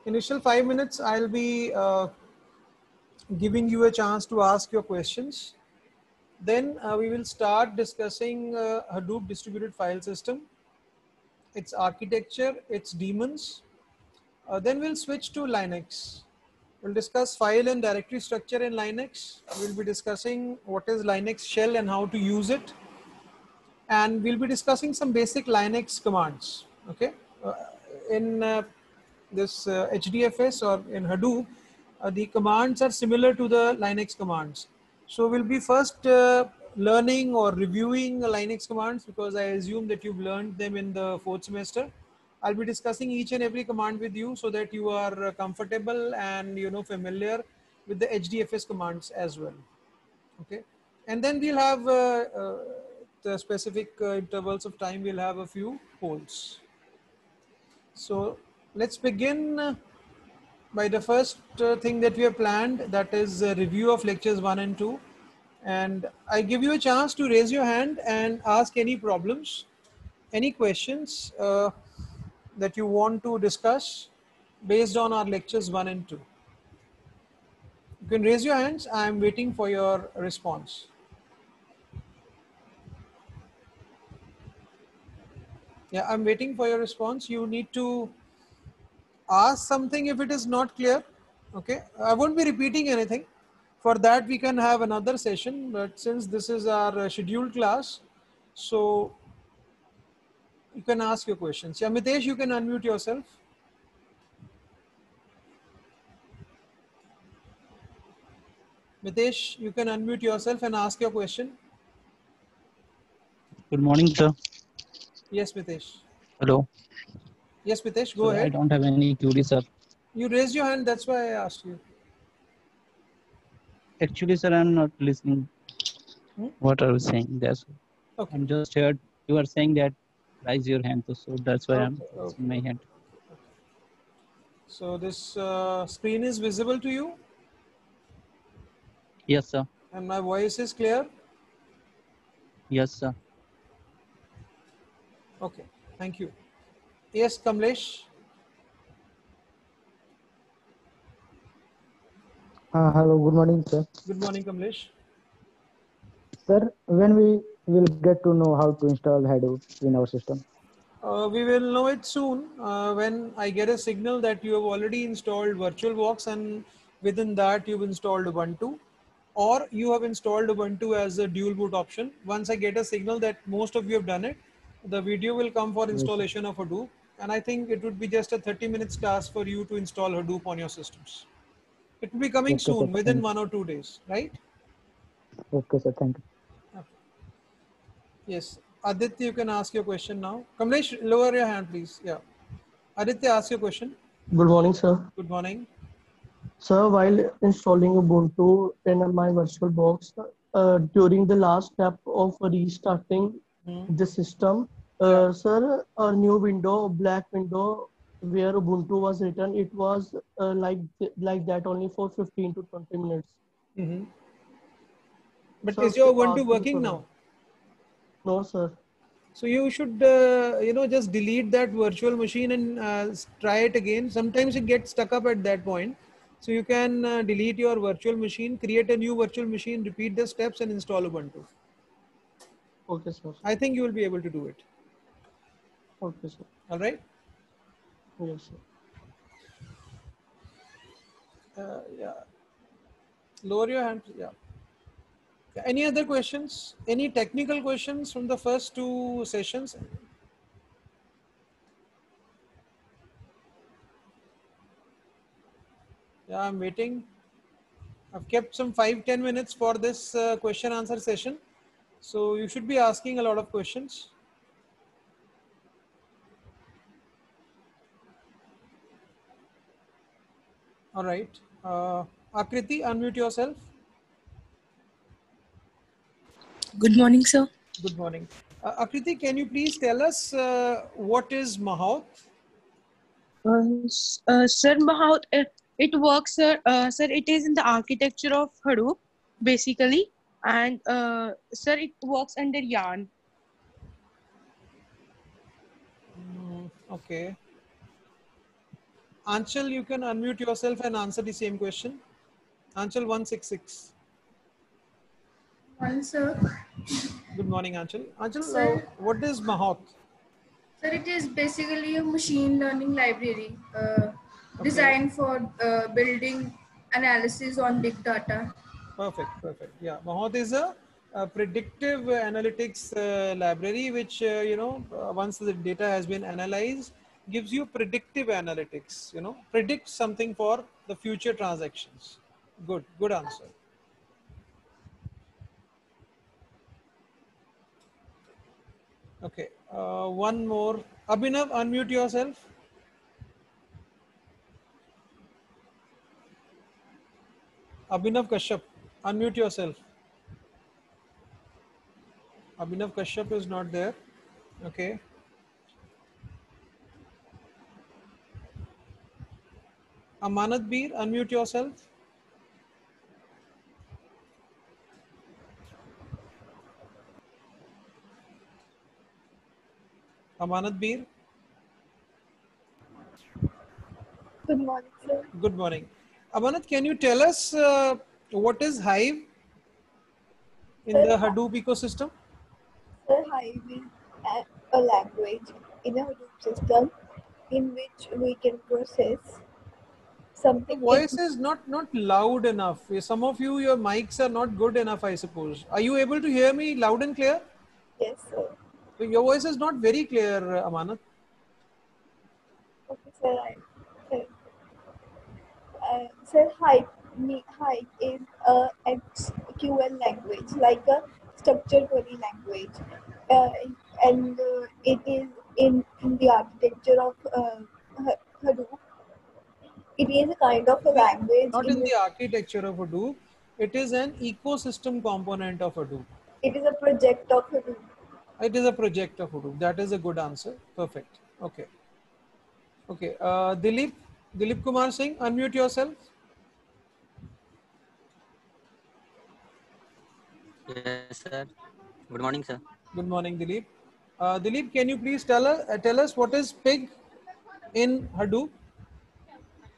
Initial 5 minutes, I'll be giving you a chance to ask your questions. Then we will start discussing Hadoop distributed file system, its architecture, its daemons. Then we'll switch to Linux. We'll discuss file and directory structure in Linux. We'll be discussing what is Linux shell and how to use it. And we'll be discussing some basic Linux commands. Okay, in this HDFS or in Hadoop, the commands are similar to the Linux commands. So we'll be first learning or reviewing the Linux commands, because I assume that you've learned them in the 4th semester. I'll be discussing each and every command with you so that you are comfortable and familiar with the HDFS commands as well. Okay, and then we'll have the specific intervals of time. We'll have a few polls. So let's begin by the first thing that we have planned, that is a review of lectures 1 and 2. And I give you a chance to raise your hand and ask any problems, any questions that you want to discuss based on our lectures 1 and 2. You can raise your hands. I am waiting for your response. Yeah, I'm waiting for your response. You need to ask something if it is not clear. Okay, I won't be repeating anything. For that, we can have another session, but since this is our scheduled class, so you can ask your questions. Yeah, Mitesh, you can unmute yourself. Mitesh, you can unmute yourself and ask your question. Good morning, sir. Yes, Mitesh. Hello. Yes, Mitesh, go ahead. I don't have any query, sir. You raised your hand, that's why I asked you. Actually, sir, I'm not listening. What are you saying? That's okay. I'm just heard you are saying that raise your hand, so that's why I'm raising my hand. So this screen is visible to you? Yes, sir. And my voice is clear? Yes, sir. Okay, thank you. Yes, Kamlesh. Hello, good morning, sir. Good morning, Kamlesh. Sir, when we will get to know how to install Hadoop in our system? We will know it soon when I get a signal that you have already installed VirtualBox and within that you've installed Ubuntu, or you have installed Ubuntu as a dual boot option. Once I get a signal that most of you have done it, the video will come for installation of Hadoop, and I think it would be just a 30 minutes task for you to install Hadoop on your systems. It will be coming soon, within 1 or 2 days, right? Okay, sir. Thank you. Okay. Yes. Aditya, you can ask your question now. Kamlesh, lower your hand, please. Yeah. Aditya, ask your question. Good morning, sir. Good morning. Sir, while installing Ubuntu in my VirtualBox, during the last step of restarting the system, sir, a new window, black window where Ubuntu was written, it was like that only for 15 to 20 minutes. But sir, is your Ubuntu working now? No, sir. So you should, just delete that virtual machine and try it again. Sometimes it gets stuck up at that point. So you can delete your virtual machine, create a new virtual machine, repeat the steps and install Ubuntu. Okay, sir. I think you will be able to do it. Okay, sir. All right? Yes, sir. Yeah. Lower your hand. Yeah. Any other questions? Any technical questions from the first 2 sessions? Yeah, I'm waiting. I've kept some 5-10 minutes for this question answer session. So you should be asking a lot of questions. All right. Akriti, unmute yourself. Good morning, sir. Good morning. Akriti, can you please tell us what is Mahout? Sir, Mahout, it works, sir. Sir, it is in the architecture of Hadoop, basically. And sir, it works under Yarn. Okay. Anchal, you can unmute yourself and answer the same question. Anchal 166. Morning, sir. Good morning, Anchal. Anchal, Sir. what is Mahout? Sir, it is basically a machine learning library Okay. designed for building analysis on big data. Perfect, perfect. Yeah, Mahout is a predictive analytics library, which once the data has been analyzed, gives you predictive analytics. Predicts something for the future transactions. Good, good answer. Okay, one more. Abhinav, unmute yourself. Abhinav Kashyap, unmute yourself. Abhinav Kashyap is not there. Okay. Amanat Beer, unmute yourself. Amanat Beer. Good morning, sir. Good morning. Amanat, can you tell us what is Hive in the Hadoop ecosystem? Sir, Hive is a language in a Hadoop system in which we can process The something in. voice is not loud enough. Some of you, your mics are not good enough, I suppose. Are you able to hear me loud and clear? Yes, sir. So your voice is not very clear, Amanat. Okay, sir. Sir, Hive is a SQL language, like a structured query language, uh, and it is in the architecture of Hadoop. It is a kind of a language Not in in which the architecture of Hadoop. It is an ecosystem component of Hadoop. it is a project of Hadoop. It is a project of Hadoop. That is a good answer. Perfect. Okay. Okay. Dilip Kumar Singh, unmute yourself. Yes, sir. Good morning, sir. Good morning, Dilip. Dilip, can you please tell us what is pig in Hadoop?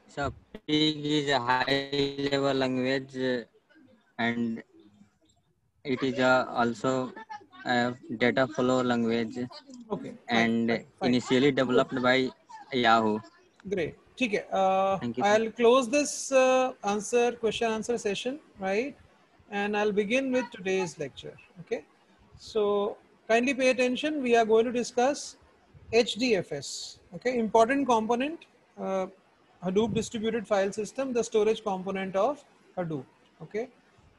So, Pig is a high-level language, and it is also a data flow language, Okay, fine, and fine, fine. initially Good. developed by Yahoo. Great. Okay. Thank you, sir. I'll close this question answer session, right? And I'll begin with today's lecture. Okay. So kindly pay attention. We are going to discuss HDFS. Okay. Important component, Hadoop distributed file system, the storage component of Hadoop. Okay.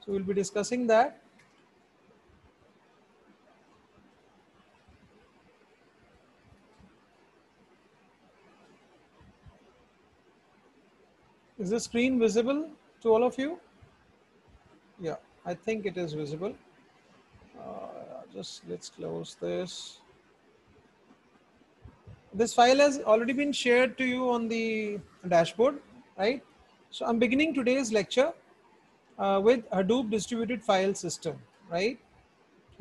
So we'll be discussing that. Is the screen visible to all of you? Yeah, I think it is visible. Just let's close this. This file has already been shared to you on the dashboard, right? So I'm beginning today's lecture with Hadoop distributed file system, right?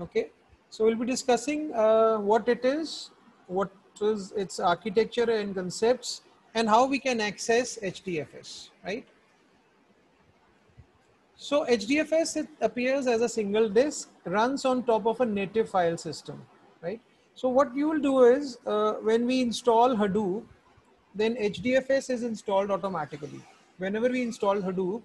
Okay. So we'll be discussing what it is, what is its architecture and concepts, and how we can access HDFS, right? So HDFS, it appears as a single disk, runs on top of a native file system, right? So what you will do is when we install Hadoop, then HDFS is installed automatically. Whenever we install Hadoop,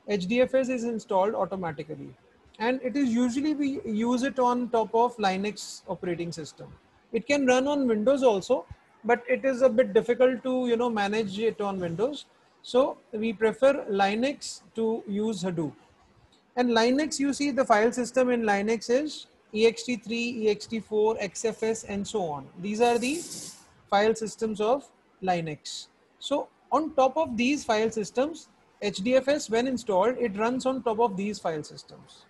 HDFS is installed automatically. And it is usually we use it on top of Linux operating system. It can run on Windows also, but it is a bit difficult to manage it on Windows. So we prefer Linux to use Hadoop. And Linux, you see the file system in Linux is ext3, ext4, XFS, and so on. These are the file systems of Linux. So on top of these file systems, HDFS, when installed, it runs on top of these file systems.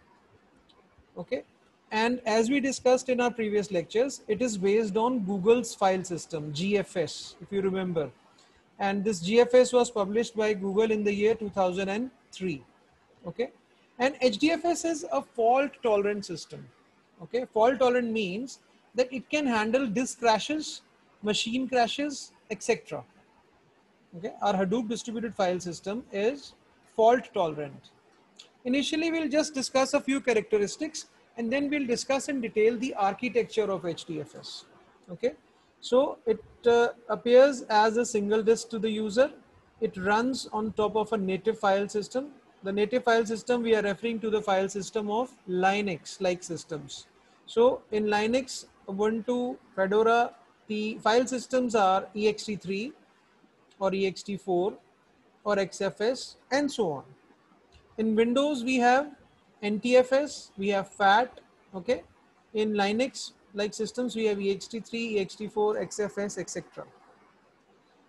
Okay. And as we discussed in our previous lectures, it is based on Google's file system, GFS, if you remember. And this GFS was published by Google in the year 2003. Okay. And HDFS is a fault tolerant system. Okay. Fault tolerant means that it can handle disk crashes, machine crashes, etc. Okay, our Hadoop distributed file system is fault tolerant. Initially, we'll just discuss a few characteristics and then we'll discuss in detail the architecture of HDFS. Okay, so it appears as a single disk to the user. It runs on top of a native file system. The native file system, we are referring to the file system of Linux like systems. So in Linux, Ubuntu, Fedora, the file systems are ext3 or ext4 or XFS and so on. In Windows, we have NTFS, we have FAT, okay. In Linux, like systems, we have ext3, ext4, XFS, etc.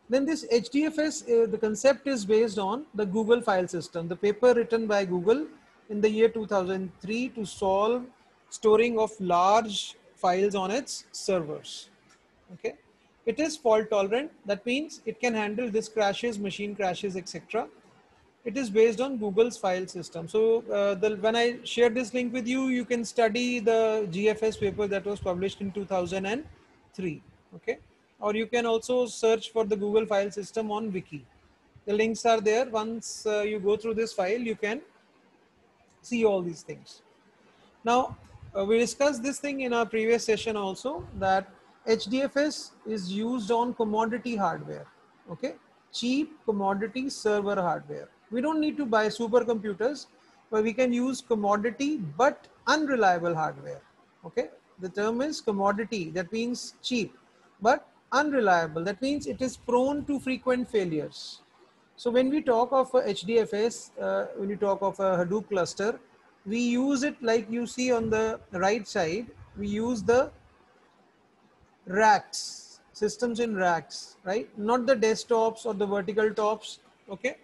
Then this HDFS, the concept is based on the Google file system, the paper written by Google in the year 2003 to solve storing of large files on its servers, okay. It is fault tolerant, that means it can handle disk crashes, machine crashes, etc. It is based on Google's file system. So when I share this link with you, you can study the GFS paper that was published in 2003. Okay, or you can also search for the Google file system on Wiki. The links are there. Once you go through this file, you can see all these things. Now, we discussed this thing in our previous session also, that HDFS is used on commodity hardware, okay? Cheap commodity server hardware. We don't need to buy supercomputers, but we can use commodity but unreliable hardware, okay? The term is commodity, that means cheap, but unreliable, that means it is prone to frequent failures. So when we talk of a HDFS, when you talk of a Hadoop cluster, we use it like you see on the right side. We use the racks, systems in racks, right? Not the desktops or the vertical tops, okay?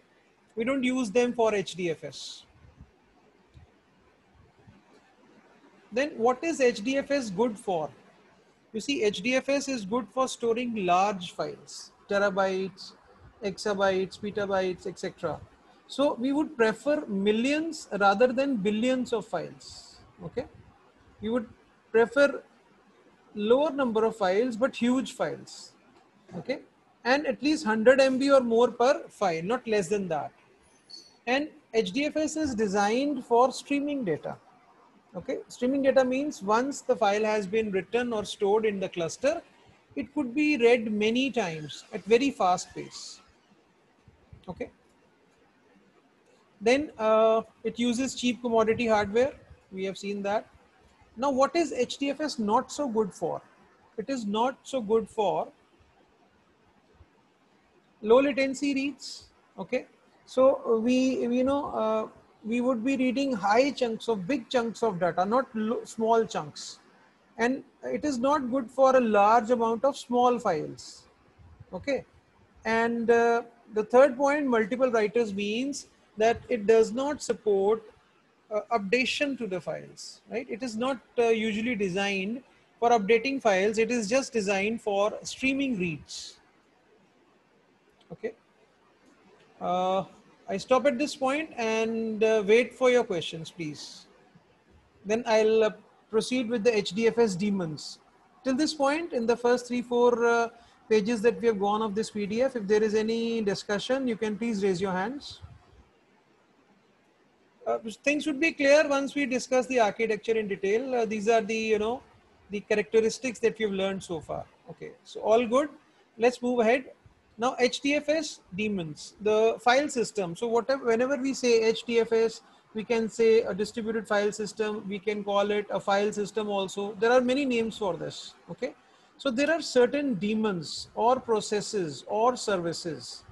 We don't use them for HDFS. Then what is HDFS good for? You see, HDFS is good for storing large files, terabytes, exabytes, petabytes, etc. So we would prefer millions rather than billions of files. Okay, we would prefer lower number of files but huge files. Okay, and at least 100 MB or more per file, not less than that. And HDFS is designed for streaming data. Okay, streaming data means once the file has been written or stored in the cluster, it could be read many times at very fast pace. Okay, then it uses cheap commodity hardware. We have seen that. Now, what is HDFS not so good for? It is not so good for low latency reads. Okay, so we would be reading high chunks of big chunks of data, not small chunks, and it is not good for a large amount of small files. Okay, and the third point, multiple writers, means that it does not support updation to the files, right? It is not usually designed for updating files. It is just designed for streaming reads. Okay, I stop at this point and wait for your questions, please. Then I'll proceed with the HDFS daemons. Till this point, in the first 3-4 pages that we have gone of this PDF, if there is any discussion, you can please raise your hands. Things should be clear once we discuss the architecture in detail. These are the the characteristics that we've learned so far. Okay, so all good. Let's move ahead. Now HDFS daemons, the file system. So whenever we say HDFS, we can say a distributed file system. We can call it a file system also. There are many names for this. Okay, so there are certain daemons or processes or services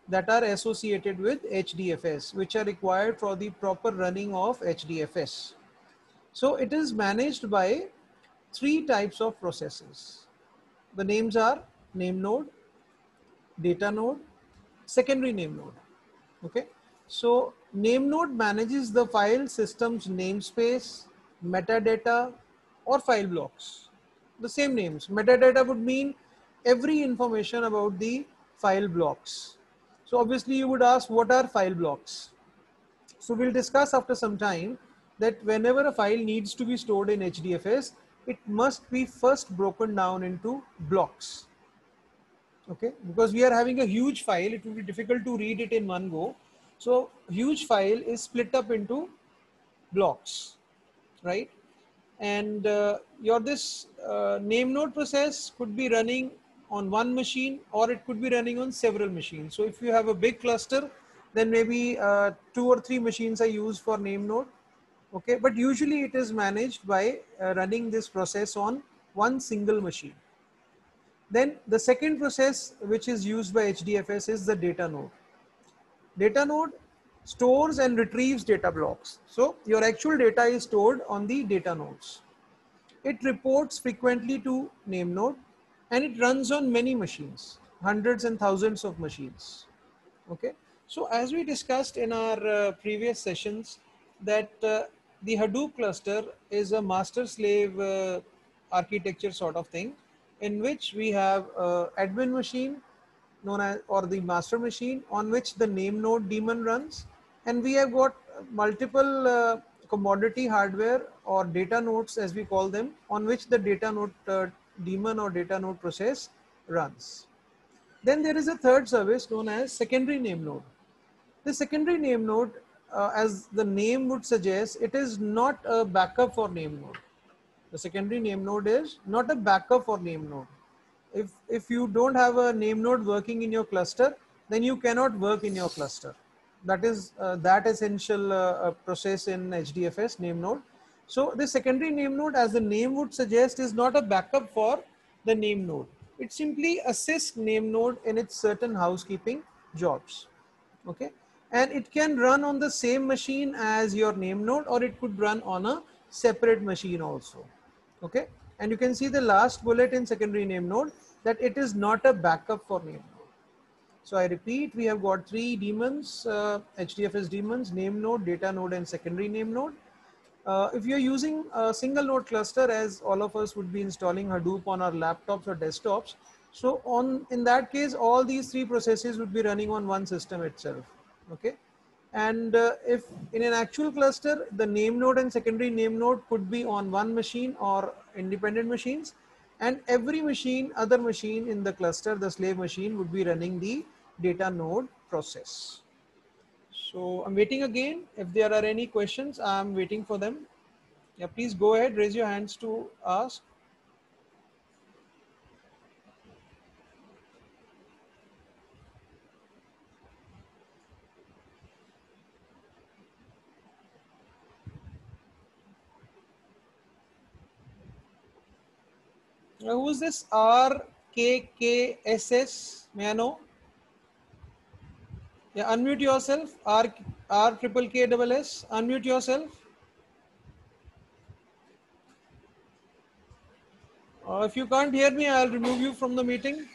that are associated with HDFS, which are required for the proper running of HDFS. So it is managed by 3 types of processes. The names are name node, data node, secondary name node. Okay, so name node manages the file system's namespace, metadata, or file blocks. The same names. Metadata would mean every information about the file blocks. So obviously you would ask, what are file blocks? So we'll discuss after some time that whenever a file needs to be stored in HDFS, it must be first broken down into blocks. okay, because we are having a huge file, it will be difficult to read it in one go. So huge file is split up into blocks, right? And your this name node process could be running on one machine, or it could be running on several machines. So if you have a big cluster, then maybe 2 or 3 machines are used for name node, okay, but usually it is managed by running this process on one single machine. Then the second process which is used by HDFS is the data node. Data node stores and retrieves data blocks. So your actual data is stored on the data nodes. It reports frequently to name node, and it runs on many machines, hundreds and thousands of machines. Okay. So as we discussed in our previous sessions, that the Hadoop cluster is a master slave architecture sort of thing, in which we have admin machine known as, or the master machine, on which the name node daemon runs, and we have got multiple commodity hardware or data nodes as we call them, on which the data node daemon or data node process runs. Then there is a third service known as secondary name node. The secondary name node, as the name would suggest, it is not a backup for name node. The secondary name node is not a backup for name node. If you don't have a name node working in your cluster, then you cannot work in your cluster. That is that essential process in HDFS name node. So the secondary name node, as the name would suggest, is not a backup for the name node. It simply assists name node in its certain housekeeping jobs. Okay, and it can run on the same machine as your name node, or it could run on a separate machine also. Okay, and you can see the last bullet in secondary name node, that it is not a backup for name node. So I repeat, we have got 3 daemons, HDFS daemons: name node, data node, and secondary name node. If you're using a single node cluster, as all of us would be installing Hadoop on our laptops or desktops, so in that case, all these 3 processes would be running on one system itself. Okay, and if in an actual cluster, the name node and secondary name node could be on one machine or independent machines, and every machine, other machine in the cluster, the slave machine, would be running the data node process. So I'm waiting again. If there are any questions, I'm waiting for them. Yeah, please go ahead, raise your hands to ask. Who is this RKKSS? May I know? Yeah, unmute yourself. R triple K double S. Unmute yourself. If you can't hear me, I'll remove you from the meeting.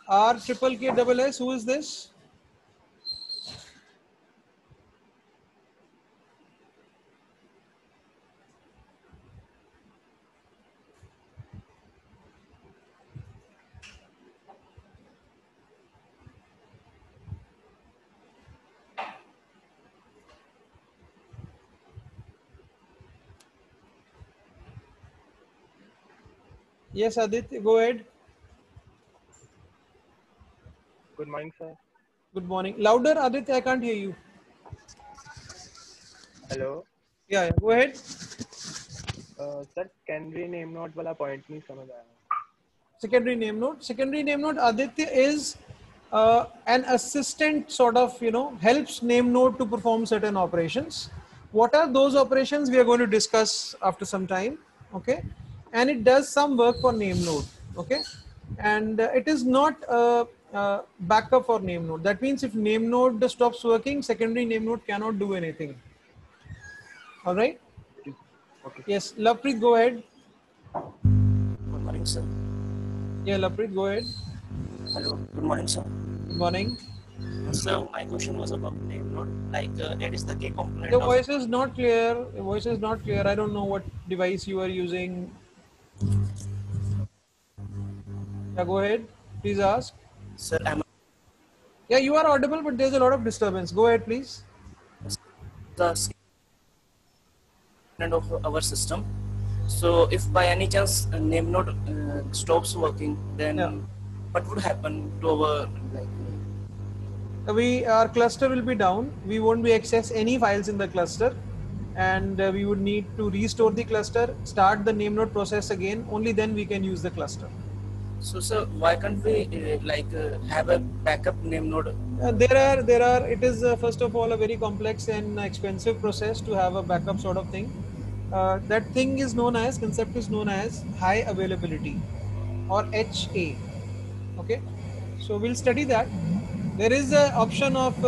R triple K double S. Who is this? Yes, Aditya, go ahead. Good morning, sir. Good morning. Louder, Aditya, I can't hear you. Hello. Yeah, go ahead. Sir secondary name node वाला point नहीं समझ आया. Secondary name node. Secondary name node, Aditya, is an assistant sort of, helps name node to perform certain operations. What are those operations? We are going to discuss after some time. Okay, and it does some work for name node. Okay, and it is not a backup for name node. That means if name node stops working, secondary name node cannot do anything. All right. Okay. Yes, Lovepreet, go ahead. Good morning, sir. Yeah, Lovepreet, go ahead. Hello. Good morning, sir. Good morning. So my question was about name node. Like that is the key component. The voice is not clear. The voice is not clear. I don't know what device you are using. Yeah, go ahead. Please ask. Sir, I'm Yeah, you are audible, but there's a lot of disturbance. Go ahead, please. the component of our system. So if by any chance a name node stops working, then what would happen to our our cluster will be down. We won't be access any files in the cluster, and we would need to restore the cluster, start the name node process again. Only then we can use the cluster. So, sir, why can't we have a backup name node? There are. It is first of all a very complex and expensive process to have a backup sort of thing. That thing is known as concept is known as high availability, or HA. Okay, so we'll study that. There is an option of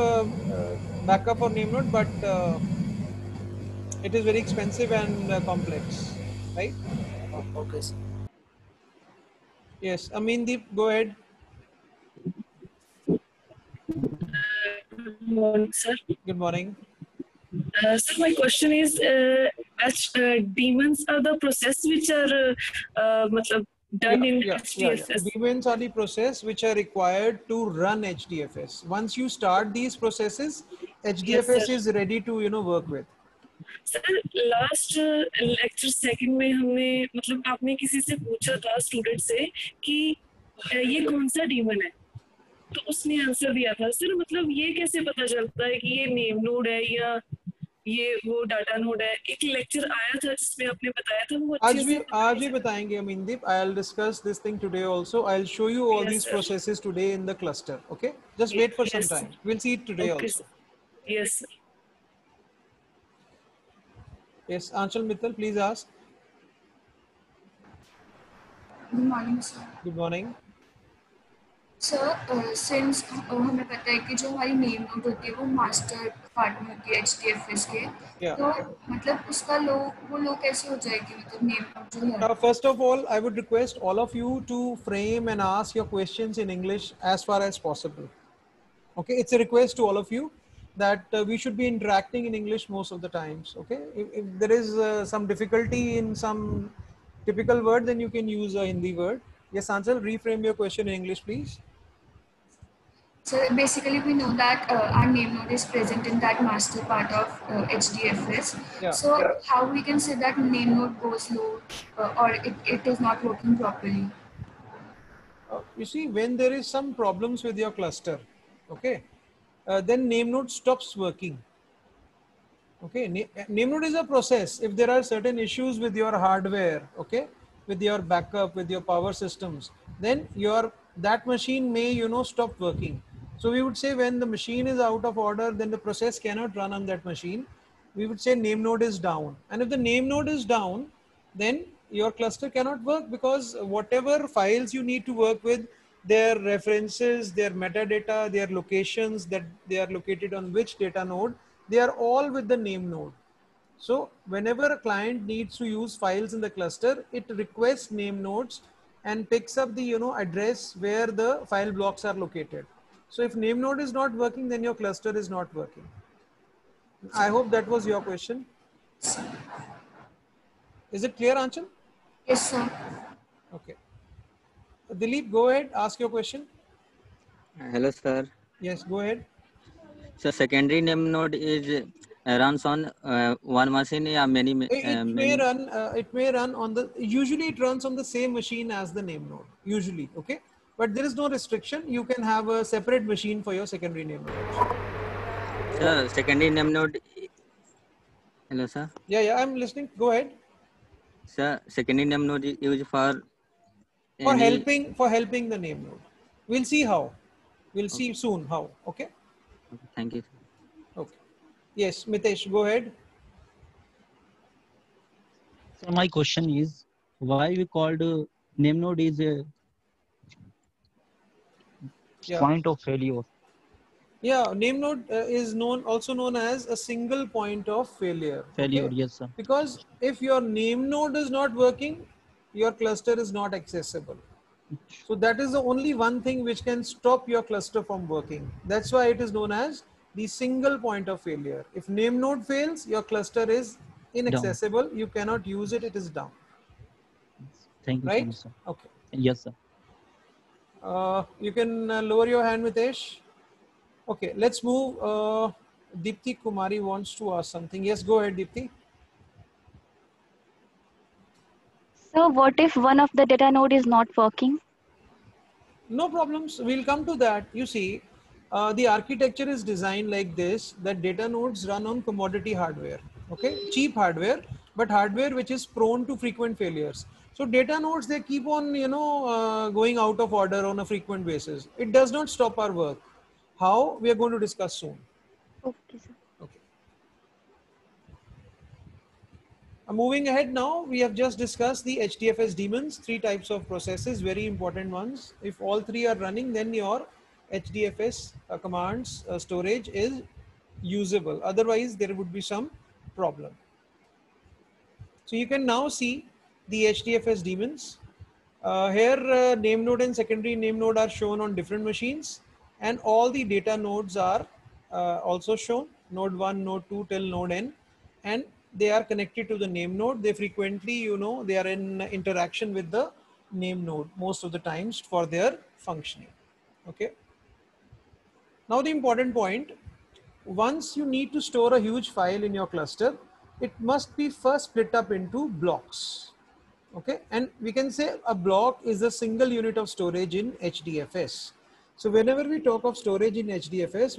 backup or name node, but it is very expensive and complex, right? Okay, sir. Yes, Amindeep, go ahead. Good morning, sir. Good morning. Sir, my question is, daemons are the process which are done in HDFS. Daemons are the process which are required to run HDFS. Once you start these processes, HDFS is ready to work with. Sir last lecture second में हमने मतलब आपने किसी से पूछा था student से कि ये कौन सा डीमन है, तो उसने आंसर दिया था सर मतलब ये कैसे पता चलता है कि ये नेम नोड है या ये वो डाटा नोड है। एक लेक्चर आया था जिसमें आपने बताया था वो अच्छे से आज भी बताएंगे Amindeep. I'll discuss this thing today also. I'll show you all these processes today in the cluster. Okay, just wait for some time. We'll see it today also. Yes, sir. Yes, Anshul Mittal, please ask. Good morning, sir. Good morning. Sir, since हमें पता है कि जो हमारी name node होती है वो master part में होती है HDFS के, तो मतलब उसका वो लो कैसे हो जाएगी मतलब नेम नोड जो है? First of all, I would request all of you to frame and ask your questions in English as far as possible. Okay, it's a request to all of you that we should be interacting in English most of the times. Okay, if there is some difficulty in some typical word, then you can use a Hindi word. Yes, Anshul, reframe your question in English, please. So basically, we know that our name node is present in that master part of HDFS. So how we can say that name node goes low or it is not working properly? You see, when there is some problems with your cluster, okay, then name node stops working. Okay, name node is a process. If there are certain issues with your hardware, okay, with your backup, with your power systems, then that machine may stop working. So we would say when the machine is out of order, then the process cannot run on that machine. We would say name node is down. And if the name node is down, then your cluster cannot work, because whatever files you need to work with, their references, their metadata, their locations, that they are located on which data node, they are all with the name node. So whenever a client needs to use files in the cluster, it requests name nodes and picks up the address where the file blocks are located. So if name node is not working, then your cluster is not working. I hope that was your question. Is it clear, Anchal? Yes, sir. Okay. Dilip, go ahead, ask your question. Hello, sir. Yes, go ahead. So secondary name node is runs on one machine or many? It may run on the, usually it runs on the same machine as the name node, usually, okay? But there is no restriction. You can have a separate machine for your secondary name node. Sir, secondary name node. Hello, sir. Yeah, I'm listening. Go ahead. Sir, secondary name node is used for helping the name node. We'll see how. We'll see soon how. Okay. Okay, thank you. Okay. Yes, Mitesh, go ahead. So my question is, why we called name node is a point of failure? Yeah, name node is also known as a single point of failure. Failure, yes, sir. Because if your name node is not working, your cluster is not accessible. So that is the only one thing which can stop your cluster from working. That's why it is known as the single point of failure. If name node fails, your cluster is inaccessible. Down. You cannot use it. It is down. Thank you so much, sir. Okay. Yes, sir. You can lower your hand, Mitesh. Okay, let's move. Deepthi Kumari wants to ask something. Yes, go ahead, Deepthi. So what if one of the data node is not working? No problems. We'll come to that. You see, the architecture is designed like this, that data nodes run on commodity hardware, okay, cheap hardware, but hardware which is prone to frequent failures. So data nodes, they keep on, going out of order on a frequent basis. It does not stop our work. How? We are going to discuss soon. Okay, sir. Okay. Moving ahead now, we have just discussed the HDFS daemons, 3 types of processes, very important ones. If all 3 are running, then your HDFS commands storage is usable. Otherwise, there would be some problem. So you can now see the HDFS daemons. Here, name node and secondary name node are shown on different machines, and all the data nodes are also shown, node 1, node 2 till node n, and they are connected to the name node. They frequently, they are in interaction with the name node most of the times for their functioning. Okay. Now the important point, once you need to store a huge file in your cluster, it must be first split up into blocks. Okay, and we can say a block is a single unit of storage in HDFS. So whenever we talk of storage in HDFS,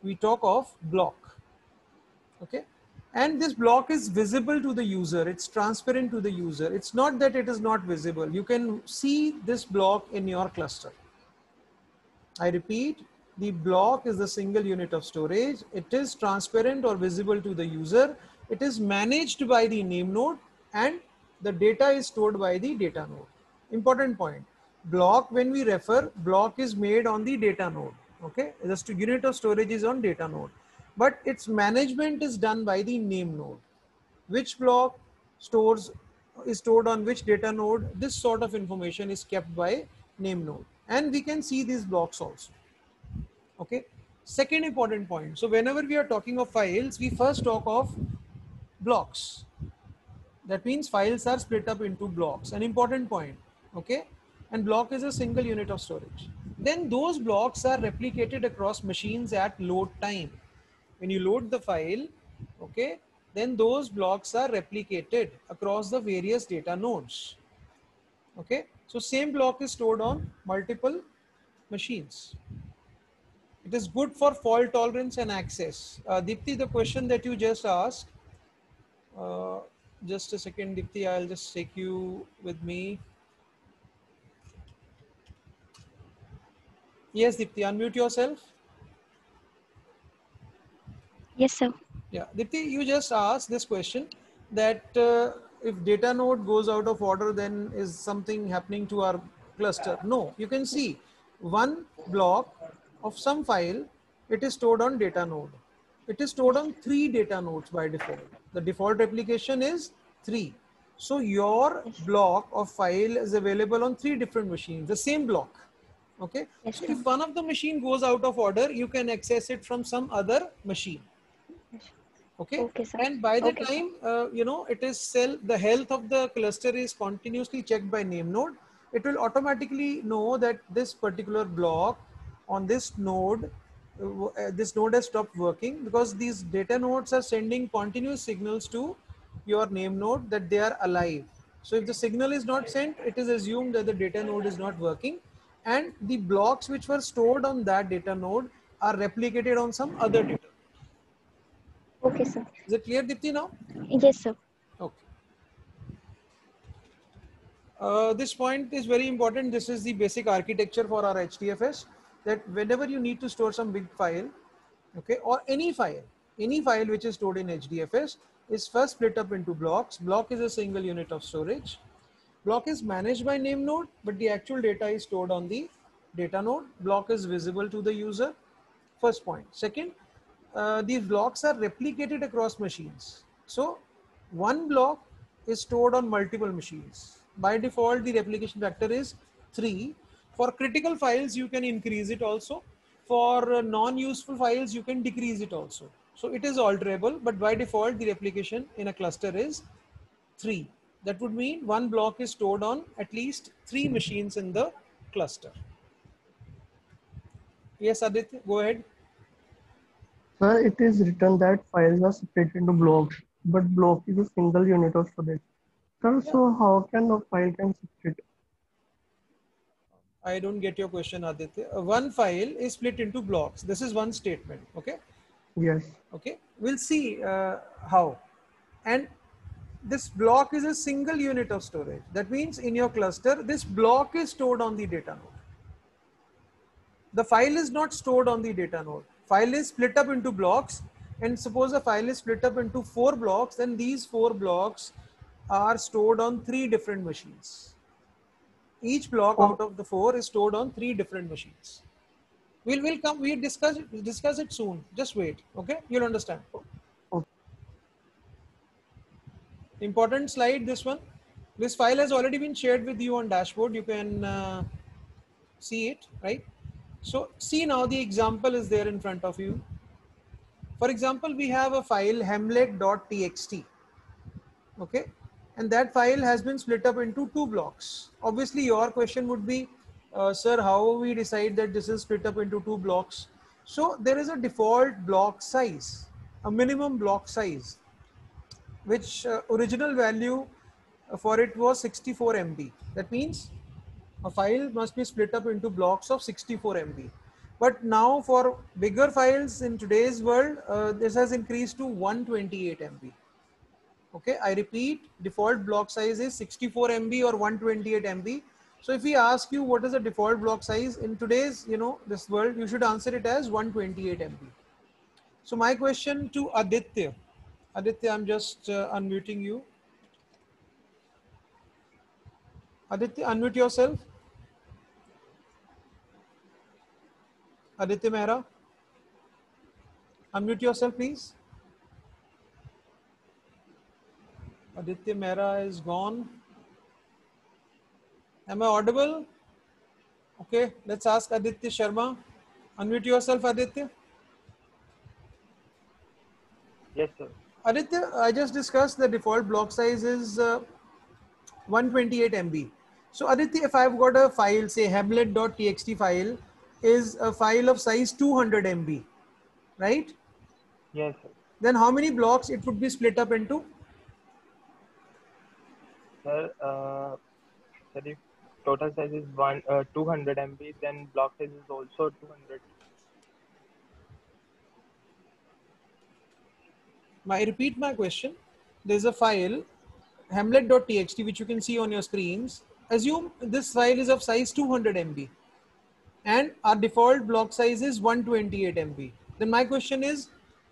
we talk of block. Okay, and this block is visible to the user. It's transparent to the user. It's not that it is not visible. You can see this block in your cluster. I repeat, the block is the single unit of storage. It is transparent or visible to the user. It is managed by the name node, and the data is stored by the data node. Important point. Block, when we refer, block is made on the data node. Okay, the unit of storage is on data node, but its management is done by the name node. Which block is stored on which data node, this sort of information is kept by name node, and we can see these blocks also. Okay, second important point, so whenever we are talking of files, we first talk of blocks. That means files are split up into blocks, an important point. Okay, and block is a single unit of storage. Then those blocks are replicated across machines at load time. When you load the file, okay, then those blocks are replicated across the various data nodes. Okay, so same block is stored on multiple machines. It is good for fault tolerance and access. Dipti, the question that you just asked, just a second, Dipti, I'll just take you with me. Yes, Dipti, unmute yourself. Yes, sir. Yeah, Dipti, you just asked this question that if data node goes out of order, then is something happening to our cluster? No, you can see one block of some file, it is stored on data node. It is stored on 3 data nodes by default. The default replication is 3. So your block of file is available on 3 different machines, the same block. Okay. Yes, so sir. if one of the machine goes out of order, you can access it from some other machine. Okay. Okay, sir. And by the Okay, time it is the health of the cluster is continuously checked by name node, it will automatically know that this particular block on this node has stopped working, because these data nodes are sending continuous signals to your name node that they are alive. So if the signal is not sent, it is assumed that the data node is not working, and the blocks which were stored on that data node are replicated on some other data. Okay, sir. Is it clear, Dipti, now? Yes, sir. Okay. This point is very important. This is the basic architecture for our HDFS, that whenever you need to store some big file, okay, or any file which is stored in HDFS is first split up into blocks. Block is a single unit of storage. Block is managed by name node, but the actual data is stored on the data node. Block is visible to the user. First point. Second, these blocks are replicated across machines. So one block is stored on multiple machines. By default, the replication factor is 3. For critical files, you can increase it also. For non-useful files, you can decrease it also. So it is alterable, but by default, the replication in a cluster is 3. That would mean one block is stored on at least 3 machines in the cluster. Yes, Aditya, go ahead. Sir, it is written that files are split into blocks, but block is a single unit of storage. Sir, so how can a file can split? I don't get your question, Aditya. One file is split into blocks. This is one statement. Okay. Yes. Okay. We'll see how. And this block is a single unit of storage. That means in your cluster, this block is stored on the data node. The file is not stored on the data node. File is split up into blocks, and suppose a file is split up into 4 blocks, then these 4 blocks are stored on 3 different machines. Each block out of the 4 is stored on 3 different machines. We'll discuss it soon. Just wait. Okay, you'll understand. Important slide, this one. This file has already been shared with you on dashboard. You can see it, right? So see, now the example is there in front of you. For example, we have a file hamlet.txt. Okay, and that file has been split up into 2 blocks. Obviously your question would be, sir, how we decide that this is split up into 2 blocks? So there is a default block size, a minimum block size, which original value for it was 64 MB. That means a file must be split up into blocks of 64 MB. But now for bigger files in today's world, this has increased to 128 MB. Okay, I repeat, default block size is 64 MB or 128 MB. So if we ask you what is the default block size in today's, this world, you should answer it as 128 MB. So my question to Aditya, I'm just unmuting you. Aditya, unmute yourself. Aditya Mehra, unmute yourself, please. Aditya Mehra is gone. Am I audible? Okay, let's ask Aditya Sharma. Unmute yourself, Aditya. Yes, sir. Aditya, I just discussed the default block size is 128 MB. So Aditya, if I've got a file, say hamlet.txt file is a file of size 200 MB, right? Yes, sir. Then how many blocks it would be split up into? Sir, if total size is 200 MB, then block size is also 200. I repeat my question. There's a file hamlet.txt which you can see on your screens. Assume this file is of size 200 MB and our default block size is 128 MB. Then my question is,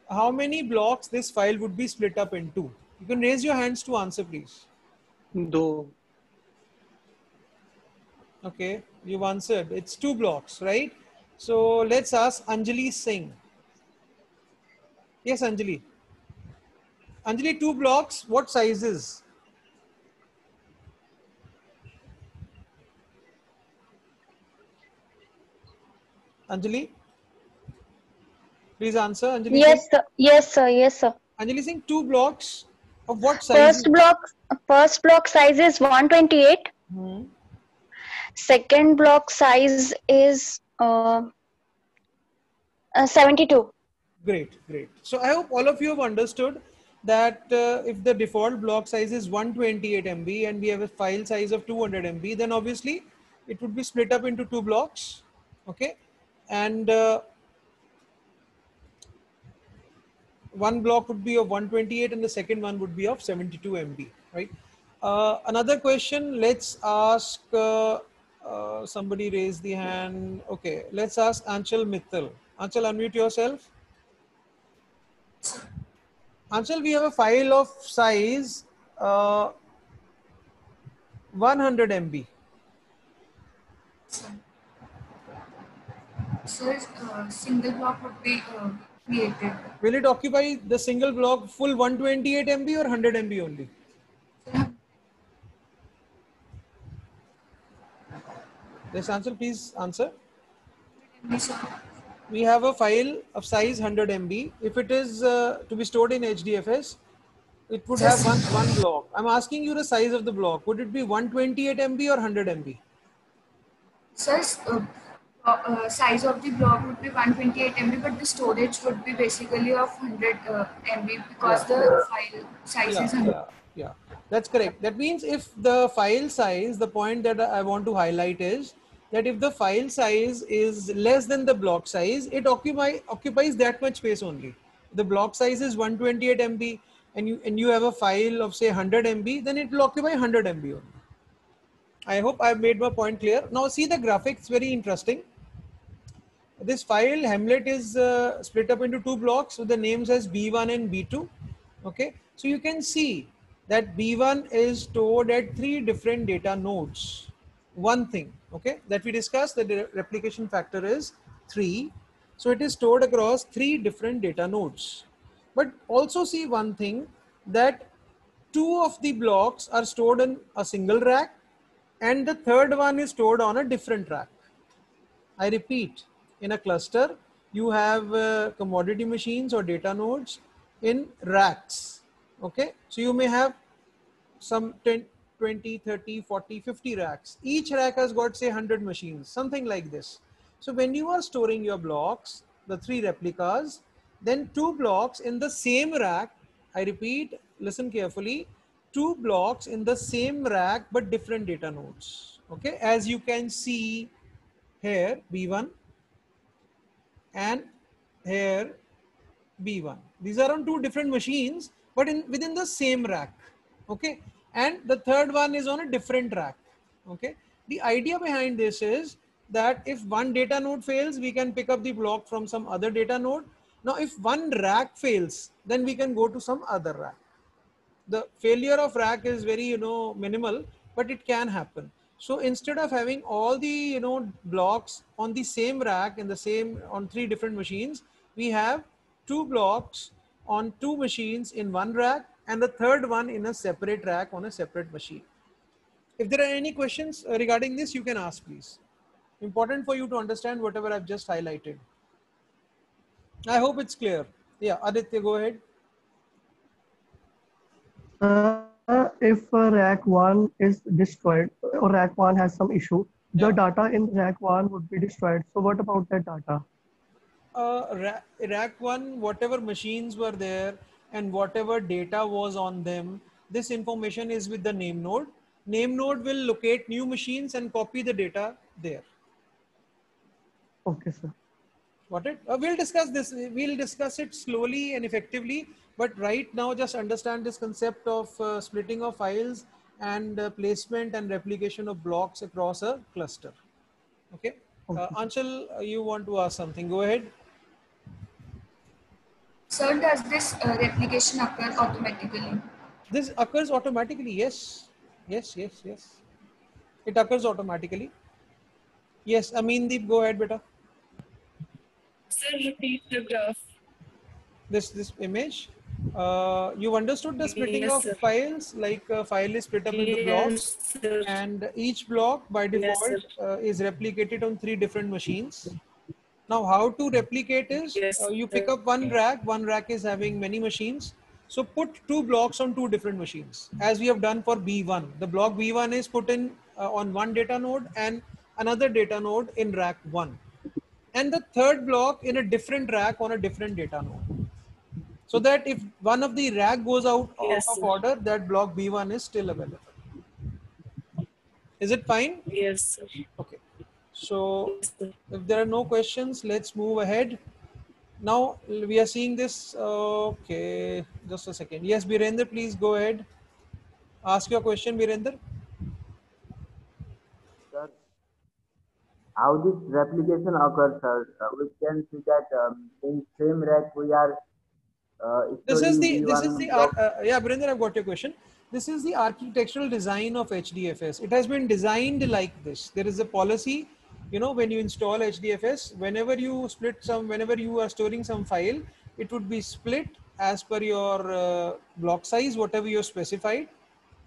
how many blocks this file would be split up into? You can raise your hands to answer, please. Do. Okay, you've answered. It's 2 blocks, right? So let's ask Anjali Singh. Yes, Anjali. Anjali, 2 blocks, what sizes? Anjali? Please answer, Anjali. Yes, Singh. sir. Yes, sir. Yes, sir. Anjali Singh, 2 blocks of what size? First block size is 128. Second block size is 72. Great, great. So I hope all of you have understood that if the default block size is 128 MB and we have a file size of 200 MB, then obviously it would be split up into 2 blocks. Okay, and one block would be of 128 and the second one would be of 72 MB, right? Another question, let's ask, somebody raised the hand. Okay, let's ask Anchal Mittal. Anchal, unmute yourself. Anchal, we have a file of size 100 MB. So single block would be created. Will it occupy the single block full 128 MB or 100 MB only? Yes, Anchal, please answer. We have a file of size 100 MB. If it is to be stored in HDFS, it would have one block. I'm asking you the size of the block. Would it be 128 MB or 100 MB? So size of the block would be 128 MB, but the storage would be basically of 100 MB because the file size is 100. Yeah, that's correct. That means if the file size, the point that I want to highlight is, that if the file size is less than the block size, it occupies that much space only. The block size is 128 MB and you have a file of say 100 MB, then it will occupy 100 MB only. I hope I've made my point clear. Now see the graphics, very interesting. This file Hamlet is split up into two blocks with the names as B1 and B2. Okay, so you can see that B1 is stored at 3 different data nodes. One thing, okay, that we discussed, the replication factor is 3. So it is stored across 3 different data nodes. But also see one thing, that 2 of the blocks are stored in a single rack and the third one is stored on a different rack. I repeat, in a cluster, you have commodity machines or data nodes in racks. Okay, so you may have some 10, 20, 30, 40, 50 racks. Each rack has got say 100 machines, something like this. So when you are storing your blocks, the 3 replicas, then 2 blocks in the same rack, I repeat, listen carefully, 2 blocks in the same rack but different data nodes. Okay, as you can see here B1 and here B1. These are on 2 different machines but within the same rack. Okay, and the third one is on a different rack. Okay, the idea behind this is that if one data node fails, we can pick up the block from some other data node. Now if one rack fails, then we can go to some other rack. The failure of rack is very minimal, but it can happen. So instead of having all the blocks on the same rack in the same on 3 different machines, we have 2 blocks on 2 machines in one rack and the third one in a separate rack on a separate machine. If there are any questions regarding this, you can ask, please. Important for you to understand whatever I've just highlighted. I hope it's clear. Yeah, Aditya, go ahead. If rack 1 is destroyed or rack 1 has some issue, the data in rack 1 would be destroyed. So what about that data? Rack 1, whatever machines were there and whatever data was on them, this information is with the name node. Name node will locate new machines and copy the data there. Okay, sir. Got it? We'll discuss this. We'll discuss it slowly and effectively. But right now, just understand this concept of splitting of files and placement and replication of blocks across a cluster. Okay. Anshul, you want to ask something? Go ahead. Sir, does this replication occur automatically? This occurs automatically. Yes. Yes. Yes. Yes. It occurs automatically. Yes. Amindeep, go ahead, beta. Sir, repeat the graph. This image. You've understood the splitting Yes, of sir. files, like a file is split up into blocks, Sir. and each block by default Yes, is replicated on 3 different machines. Now how to replicate is you pick up one rack is having many machines. So put 2 blocks on 2 different machines, as we have done for B1. The block B1 is put in on one data node and another data node in rack 1. And the third block in a different rack on a different data node. So that if one of the rack goes out of order, that block B1 is still available. Is it fine? Yes, sir. Okay. So if there are no questions, let's move ahead. Now we are seeing this. Okay, just a second. Yes, Birender, please go ahead. Ask your question, Birender. Sir, how this replication occurs, sir? We can see that in same rack we are This is the block. yeah, Birender, I've got your question. This is the architectural design of HDFS. It has been designed like this. There is a policy, when you install HDFS, whenever you whenever you are storing some file, it would be split as per your block size, whatever you specified.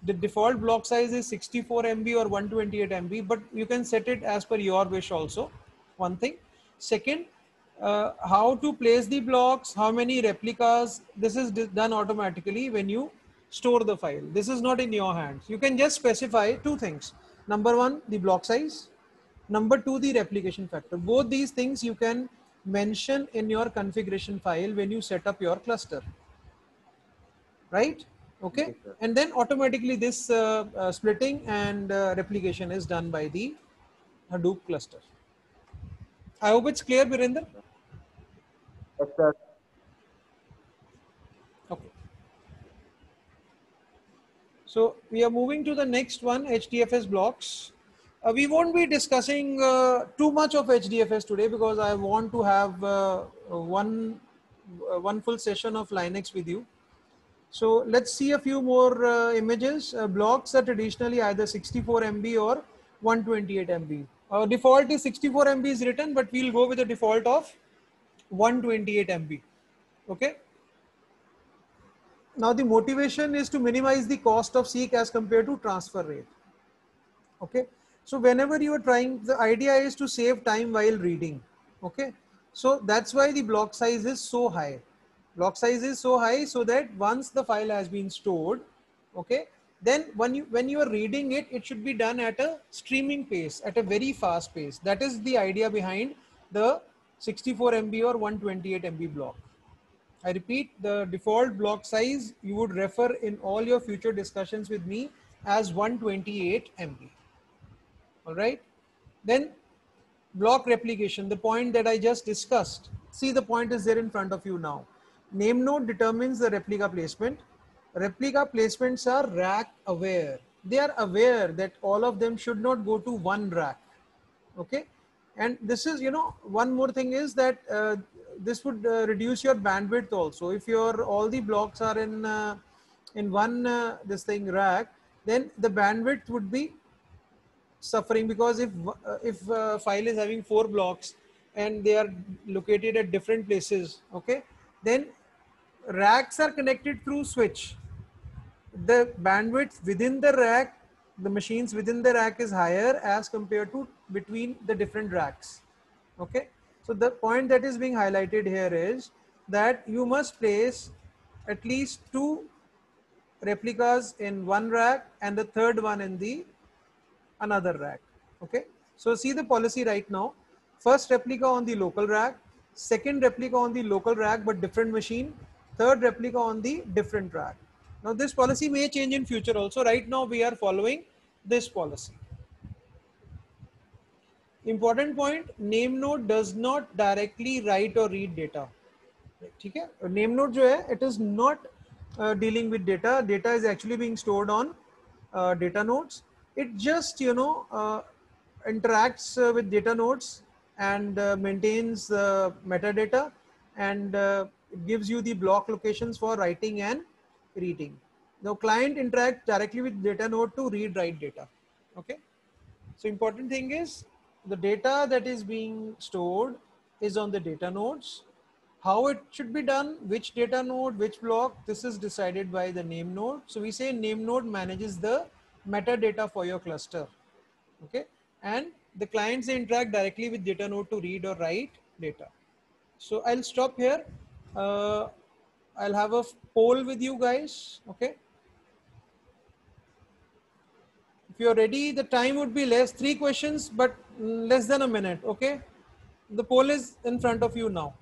The default block size is 64 MB or 128 MB, but you can set it as per your wish also. One thing. Second, how to place the blocks, how many replicas, this is done automatically when you store the file. This is not in your hands. You can just specify 2 things. Number 1, the block size. Number 2, the replication factor. Both these things you can mention in your configuration file when you set up your cluster. Right? Okay. Yes, and then automatically this splitting and replication is done by the Hadoop cluster. I hope it's clear, Virender. Yes, sir. Okay. So we are moving to the next one, HDFS blocks. We won't be discussing too much of HDFS today because I want to have one full session of Linux with you. So let's see a few more images. Blocks are traditionally either 64 MB or 128 MB. Default is 64 MB is written, but we'll go with the default of 128 MB. Okay. Now the motivation is to minimize the cost of seek as compared to transfer rate. Okay. So whenever you are trying, the idea is to save time while reading. Okay. So that's why the block size is so high. Block size is so high so that once the file has been stored, okay, then when you are reading it, it should be done at a streaming pace, at a very fast pace. That is the idea behind the 64 MB or 128 MB block. I repeat, the default block size you would refer in all your future discussions with me as 128 MB. All right. Then block replication, the point that I just discussed. See, the point is there in front of you now. Name node determines the replica placement. Replica placements are rack aware. They are aware that all of them should not go to one rack. Okay. And this is, one more thing is that this would reduce your bandwidth also. If your all the blocks are in one this thing rack, then the bandwidth would be suffering, because if file is having 4 blocks and they are located at different places, okay, then racks are connected through switch. The bandwidth within the rack, the machines within the rack is higher as compared to between the different racks. Okay. So the point that is being highlighted here is that you must place at least 2 replicas in one rack and the third one in the another rack. Okay. So see the policy right now. First replica on the local rack, second replica on the local rack but different machine, third replica on the different rack. Now this policy may change in future also. Right now we are following this policy. Important point, name node does not directly write or read data. ठीक है, name node जो है, it is not dealing with data. Data is actually being stored on data nodes. It just interacts with data nodes and maintains metadata, and it gives you the block locations for writing and reading. Now client interacts directly with data node to read write data. Okay. So important thing is the data that is being stored is on the data nodes. How it should be done, which data node, which block, this is decided by the name node. So we say name node manages the metadata for your cluster. Okay. And the clients interact directly with data node to read or write data. So I'll stop here. I'll have a poll with you guys. Okay. If you're ready, the time would be less, 3 questions, but less than a minute. Okay. The poll is in front of you now.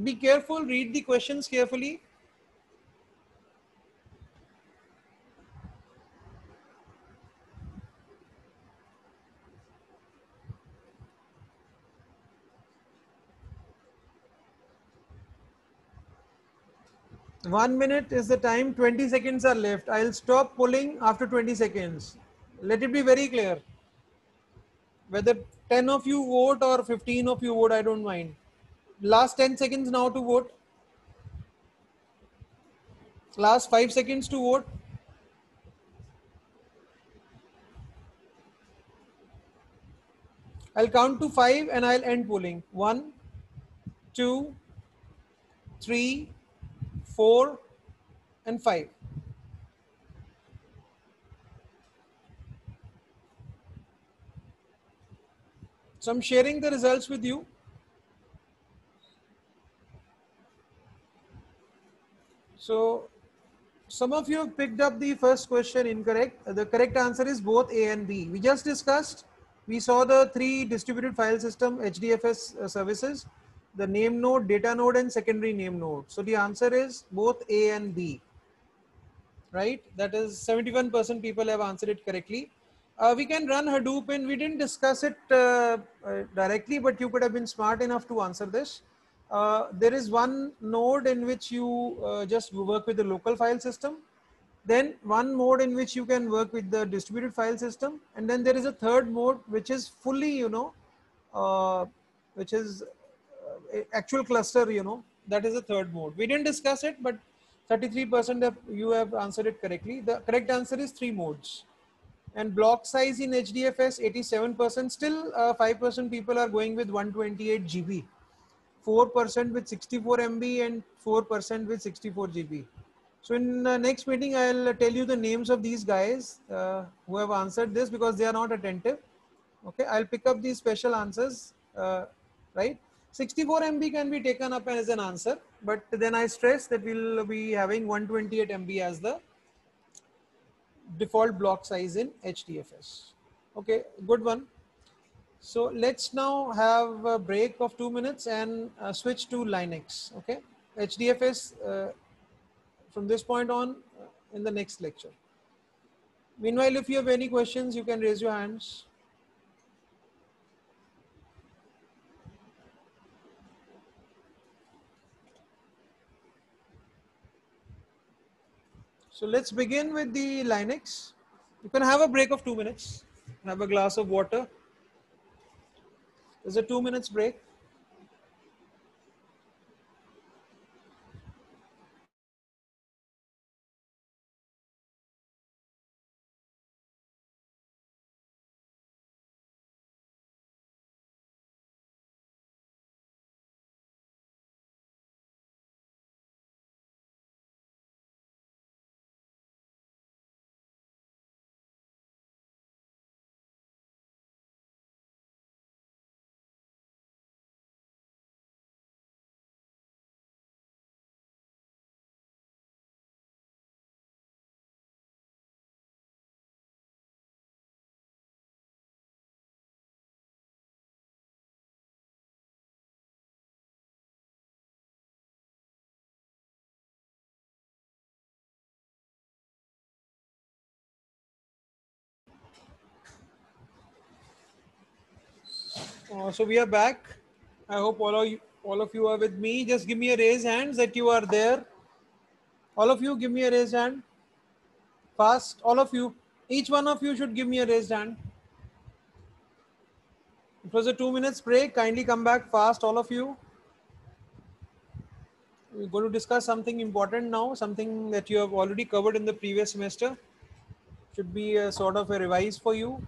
Be careful, read the questions carefully. One minute is the time, 20 seconds are left. I'll stop polling after 20 seconds. Let it be very clear. Whether 10 of you vote or 15 of you vote, I don't mind. Last 10 seconds now to vote. Last 5 seconds to vote. I'll count to 5 and I'll end polling. 1, 2, 3, 4, and 5. So I'm sharing the results with you. So some of you have picked up the first question incorrect. The correct answer is both A and B. We just discussed, we saw the three distributed file system HDFS services, the name node, data node and secondary name node. So the answer is both A and B, right? That is 71% people have answered it correctly. We can run Hadoop, and we didn't discuss it directly, but you could have been smart enough to answer this. There is one node in which you just work with the local file system, then one mode in which you can work with the distributed file system, and then there is a third mode which is fully, which is actual cluster, that is a third mode. We didn't discuss it, but 33% of you have answered it correctly. The correct answer is three modes. And block size in HDFS 87%. Still 5% people are going with 128 GB, 4% with 64 MB, and 4% with 64 GB. So in the next meeting, I'll tell you the names of these guys who have answered this, because they are not attentive. Okay, I'll pick up these special answers, right? 64 MB can be taken up as an answer, but then I stress that we'll be having 128 MB as the default block size in HDFS. Okay, good one. So let's now have a break of 2 minutes and switch to Linux. Okay, HDFS from this point on in the next lecture. Meanwhile, if you have any questions, you can raise your hands. So let's begin with the Linux. You can have a break of 2 minutes. Have a glass of water. There's a 2 minutes break. So we are back. I hope all of you are with me. Just give me a raise hands that you are there. All of you, give me a raised hand. Fast, all of you. Each one of you should give me a raised hand. It was a 2 minutes break. Kindly come back fast, all of you. We're going to discuss something important now, something that you have already covered in the previous semester. Should be a sort of a revise for you.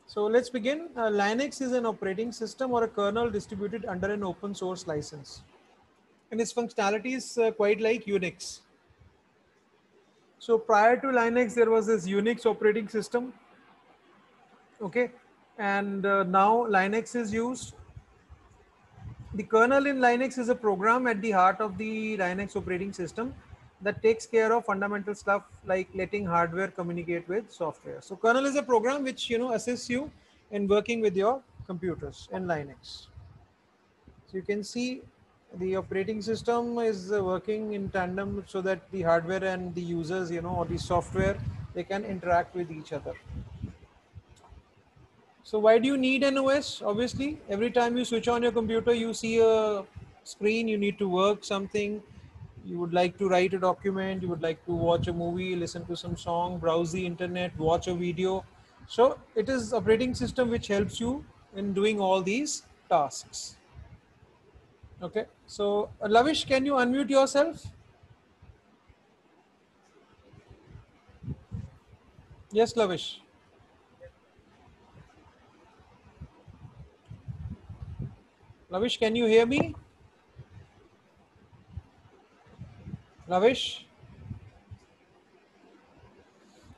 So let's begin. Linux is an operating system or a kernel distributed under an open source license. And its functionality is quite like Unix. So prior to Linux, there was this Unix operating system. Okay. And now Linux is used. The kernel in Linux is a program at the heart of the Linux operating system that takes care of fundamental stuff like letting hardware communicate with software. So kernel is a program which assists you in working with your computers in Linux. So you can see the operating system is working in tandem so that the hardware and the users, or the software, they can interact with each other. So why do you need an OS? Obviously, every time you switch on your computer, you see a screen, you need to work something, you would like to write a document, you would like to watch a movie, listen to some song, browse the internet, watch a video. So it is operating system which helps you in doing all these tasks. Okay, so Lavish, can you unmute yourself? Yes, Lavish. Lavish, can you hear me? Lavish?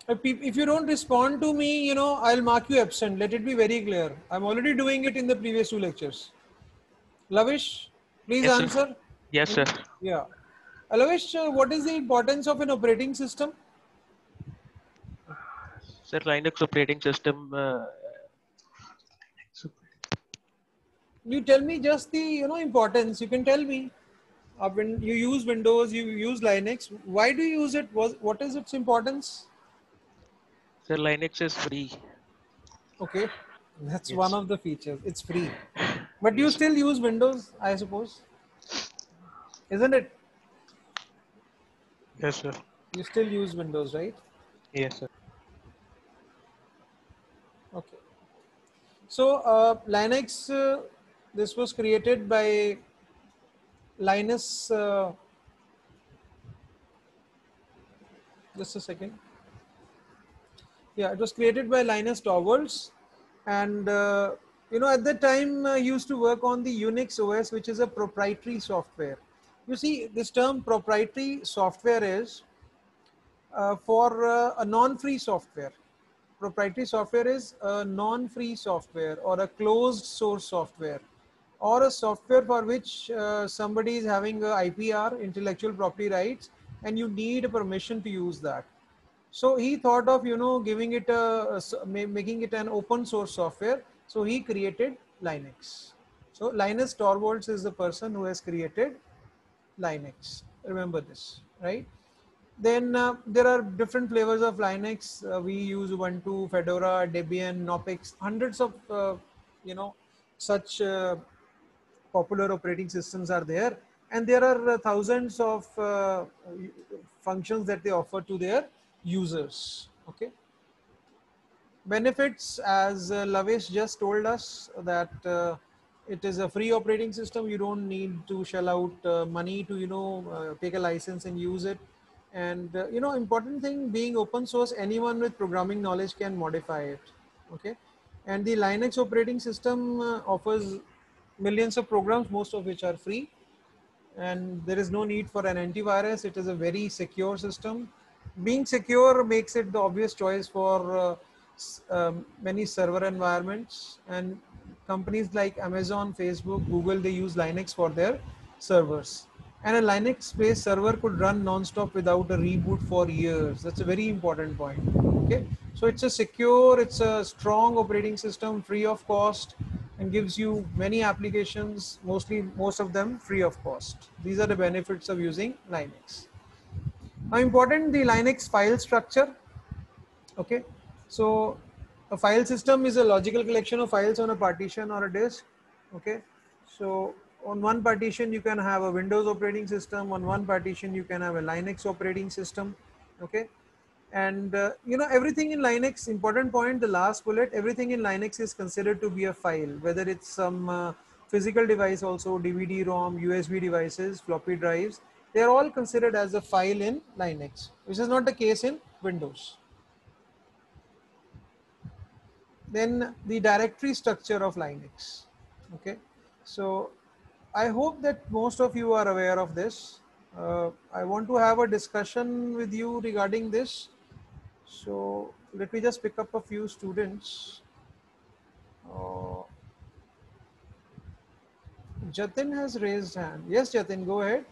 If you don't respond to me, you know, I'll mark you absent. Let it be very clear. I'm already doing it in the previous 2 lectures. Lavish, please Yes, sir. answer. Yes, sir. Yeah. Lavish, what is the importance of an operating system? Sir, Linux operating system. You tell me just the importance. You can tell me. When you use Windows, you use Linux. Why do you use it? What is its importance? Sir, Linux is free. Okay, that's Yes. one of the features. It's free, but you Yes. still use Windows, I suppose, isn't it? Yes, sir. You still use Windows, right? Yes, sir. Okay. So Linux, this was created by Linus. Just a second. Yeah, it was created by Linus Torvalds, and at that time he used to work on the Unix OS, which is a proprietary software. You see, this term proprietary software is for a non-free software. Proprietary software is a non-free software or a closed source software, or a software for which somebody is having a IPR, intellectual property rights, and you need a permission to use that. So he thought of giving it making it an open source software. So he created Linux. So Linus Torvalds is the person who has created Linux. Remember this, right? Then there are different flavors of Linux. We use Ubuntu, Fedora, Debian, Knoppix, hundreds of such popular operating systems are there, and there are thousands of functions that they offer to their users. Okay. Benefits, as Lavesh just told us, that it is a free operating system. You don't need to shell out money to take a license and use it. And important thing, being open source, anyone with programming knowledge can modify it. Okay. And the Linux operating system offers millions of programs, most of which are free, and there is no need for an antivirus. It is a very secure system. Being secure makes it the obvious choice for many server environments, and companies like Amazon, Facebook, Google, they use Linux for their servers. And a Linux based server could run non-stop without a reboot for years. That's a very important point. Okay, so it's a secure, it's a strong operating system, free of cost, and gives you many applications, most of them free of cost. These are the benefits of using Linux. Now, important, the Linux file structure. Okay, so a file system is a logical collection of files on a partition or a disk. Okay, so on one partition you can have a Windows operating system, on one partition you can have a Linux operating system. Okay, and everything in Linux, important point, the last bullet, everything in Linux is considered to be a file, whether it's some physical device, also DVD ROM, USB devices, floppy drives, they are all considered as a file in Linux, which is not the case in Windows. Then the directory structure of Linux. Okay, so I hope that most of you are aware of this. I want to have a discussion with you regarding this. So let me just pick up a few students. Jatin has raised hand. Yes, Jatin, go ahead.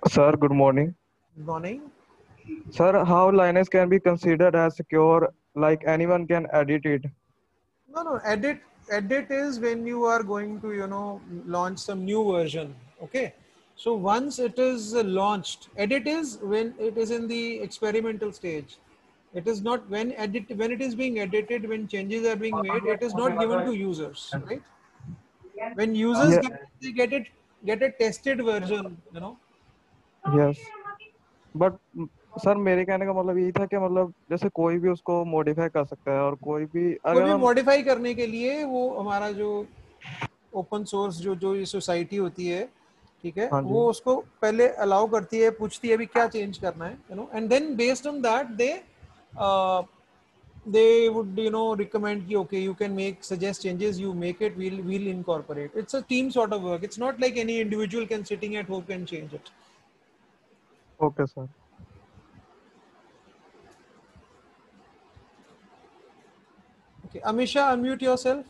Sir, good morning. Good morning. Sir, how Linux can be considered as secure, like anyone can edit it? No, edit is when you are going to launch some new version. Okay, so once it is launched, edit is when it is in the experimental stage. It is not when it is being edited, when changes are being made, it is not given to users, right? When users Yeah, get it, they get a tested version. yes. But sir मेरे कहने का मतलब यही था कि मतलब जैसे कोई भी उसको मॉडिफाई कर सकता है और कोई भी कोई अगर भी हम मॉडिफाई करने के लिए वो हमारा जो ओपन सोर्स जो ये सोसाइटी होती है, ठीक है, हाँ जी वो उसको पहले अलाउ करती है, पूछती है अभी क्या चेंज करना है, and then based on that they would recommend कि okay, you can suggest changes, you make it, we'll incorporate. It's a team sort of work. It's not like any individual can sitting at home can change it. Okay sir Okay, Amisha, unmute yourself.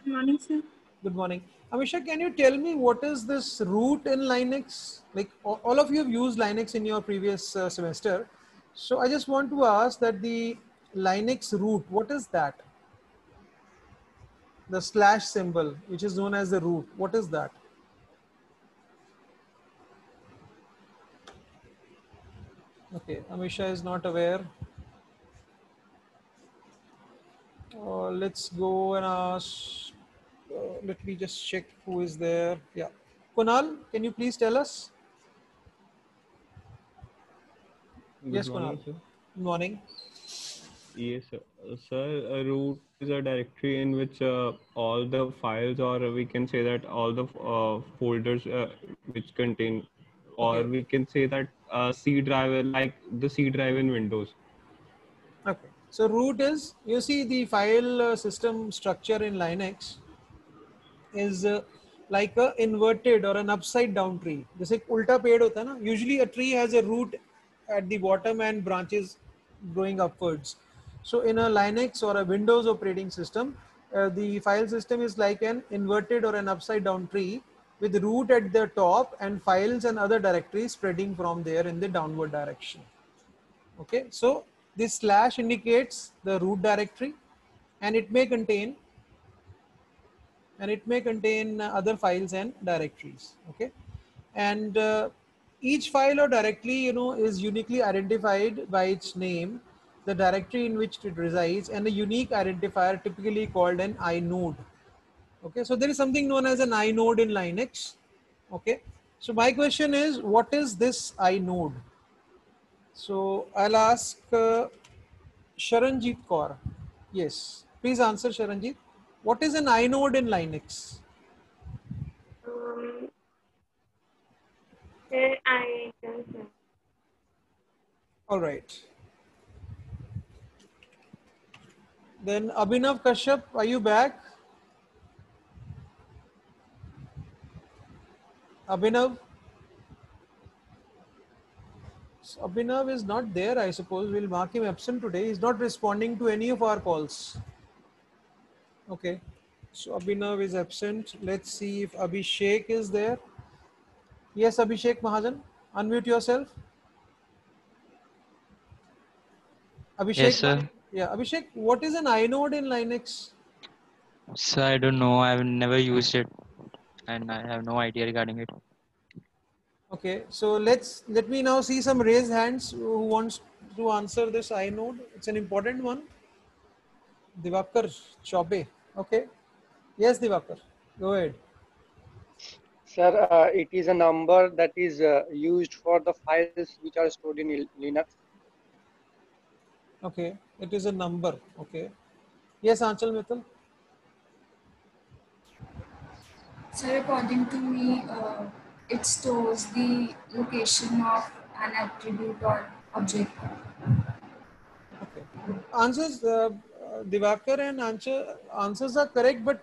Good morning, sir. Good morning. Amisha, can you tell me what is this root in Linux? Like all of you have used Linux in your previous semester. So I just want to ask that the Linux root, what is that? The slash symbol, which is known as the root, what is that? Okay, Amisha is not aware. Let's go and ask. Let me just check who is there. Yeah. Kunal, can you please tell us? Good Yes, Kunal. morning, sir. Good morning. Yes, sir. Sir, a root is a directory in which all the files, or we can say that all the folders which contain, or Okay. we can say that C drive, like the C drive in Windows. Okay. So root is, you see the file system structure in Linux is like a inverted or an upside down tree. जैसे उल्टा पेड़ होता है ना, usually a tree has a root at the bottom and branches growing upwards. So in a Linux or a Windows operating system, the file system is like an inverted or an upside down tree with root at the top and files and other directories spreading from there in the downward direction. Okay, so this slash indicates the root directory, and it may contain other files and directories. Okay, and each file or directory, is uniquely identified by its name, the directory in which it resides, and a unique identifier typically called an inode. Okay, so there is something known as an inode in Linux. Okay, so my question is, what is this inode? So I'll ask Sharanjit Kaur. Yes, please answer, Sharanjit. What is an inode in Linux? I don't know. All right. Then Abhinav Kashyap, are you back? Abhinav? So Abhinav is not there, I suppose. We'll mark him absent today. He's not responding to any of our calls. Okay. So Abhinav is absent. Let's see if Abhishek is there. Yes, Abhishek Mahajan, unmute yourself. Yes, Abhishek, sir. yeah, Abhishek, what is an inode in Linux? So I don't know. I've never used it, and I have no idea regarding it. Okay, so let me now see some raised hands who wants to answer this inode. It's an important one. Divakar Chaube. Okay. Yes, Divakar. Go ahead. Sir, it is a number that is used for the files which are stored in Linux. Okay, it is a number. Okay. Yes, Anchal Mittal. So according to me, it stores the location of an attribute or object. Okay. Answers, Divakar and answers are correct, but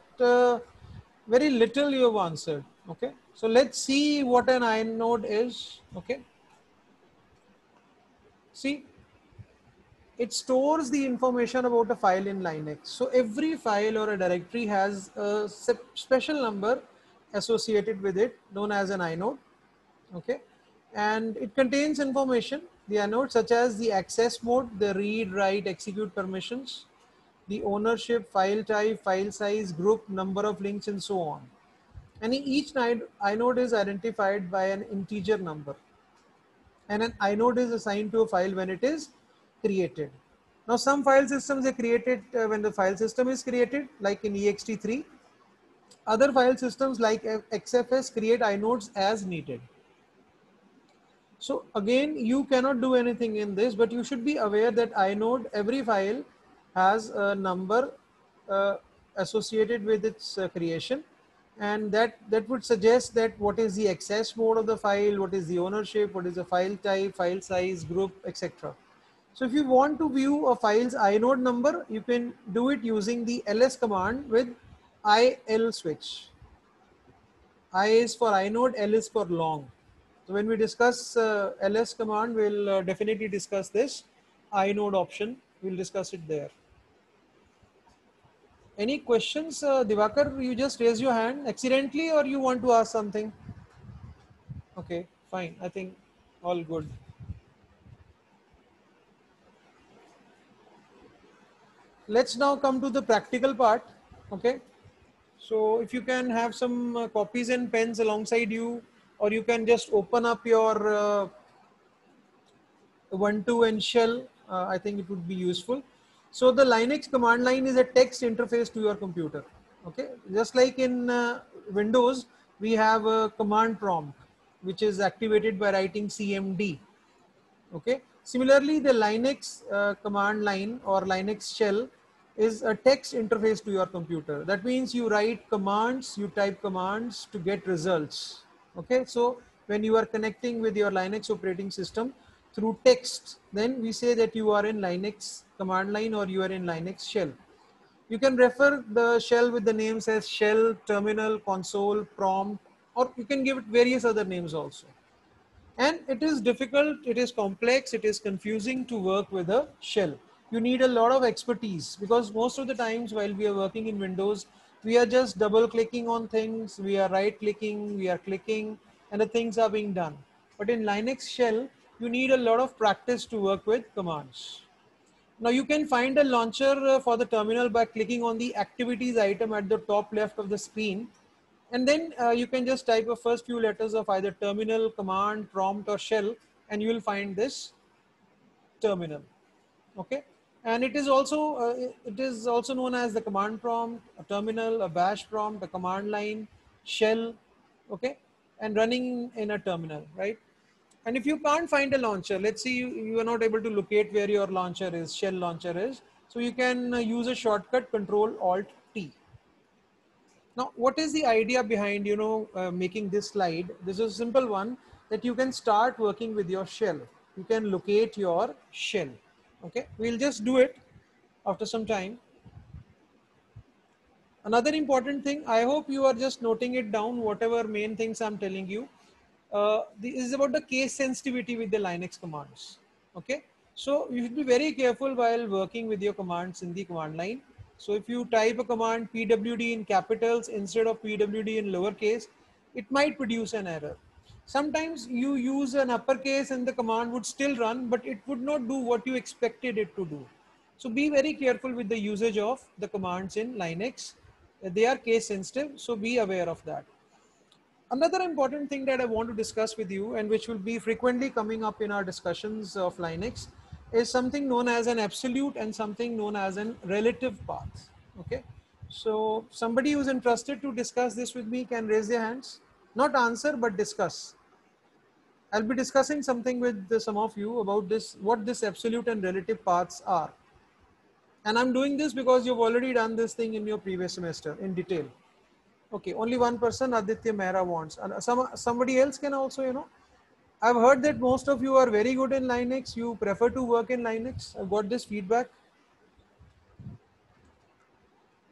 very little you have answered. Okay. So let's see what an inode is. Okay. See, it stores the information about a file in Linux. So every file or a directory has a special number associated with it known as an inode. Okay, and it contains information, the inode, such as the access mode, the read, write, execute permissions, the ownership, file type, file size, group, number of links, and so on. And each inode is identified by an integer number, and an inode is assigned to a file when it is created. Now, some file systems are created when the file system is created, like in ext3. Other file systems like XFS create inodes as needed. So again, you cannot do anything in this, but you should be aware that inode, every file has a number uh, associated with its creation, and that would suggest that what is the access mode of the file, what is the ownership, what is the file type, file size, group, etc. So if you want to view a file's inode number, you can do it using the ls command with il switch. I is for inode, L is for long. So when we discuss ls command, we'll definitely discuss this. inode option. We'll discuss it there. Any questions, Divakar? You just raise your hand accidentally, or you want to ask something? Okay, fine. I think all good. Let's now come to the practical part. Okay. So if you can have some copies and pens alongside you, or you can just open up your Ubuntu and shell, I think it would be useful. So the Linux command line is a text interface to your computer. Okay, just like in Windows, we have a command prompt, which is activated by writing CMD. Okay, similarly, the Linux command line or Linux shell is a text interface to your computer. That means you write commands, you type commands to get results. Okay, so when you are connecting with your Linux operating system through text, then we say that you are in Linux command line or you are in Linux shell. You can refer the shell with the names as shell, terminal, console, prompt, or you can give it various other names also. And it is difficult, it is complex, it is confusing to work with a shell. You need a lot of expertise, because most of the times while we are working in Windows, we are just double clicking on things, we are right clicking, we are clicking, and the things are being done. But in Linux shell, you need a lot of practice to work with commands. Now you can find a launcher for the terminal by clicking on the activities item at the top left of the screen. And then you can just type the first few letters of either terminal, command, prompt, or shell, and you will find this terminal. Okay, and it is also known as the command prompt, a terminal, a bash prompt, a command line, shell. Okay, and running in a terminal, right? And if you can't find a launcher, let's say you are not able to locate where your launcher is, shell launcher is, so you can use a shortcut Control Alt T. Now, what is the idea behind, making this slide? This is a simple one, that you can start working with your shell. You can locate your shell. Okay, we'll just do it after some time. Another important thing, I hope you are just noting it down, whatever main things I'm telling you. This is about the case sensitivity with the Linux commands. Okay, so you should be very careful while working with your commands in the command line. So if you type a command pwd in capitals instead of pwd in lowercase, it might produce an error. Sometimes you use an uppercase and the command would still run, but it would not do what you expected it to do. So be very careful with the usage of the commands in Linux. They are case sensitive, so be aware of that. Another important thing that I want to discuss with you, and which will be frequently coming up in our discussions of Linux, is something known as an absolute and something known as an relative path. Okay, so somebody who's interested to discuss this with me can raise their hands. Not answer, but discuss. I'll be discussing something with some of you about this, what this absolute and relative paths are. And I'm doing this because you've already done this thing in your previous semester in detail. Okay, only one person, Aditya Mehra, wants. And somebody else can also, I've heard that most of you are very good in Linux. You prefer to work in Linux. I've got this feedback.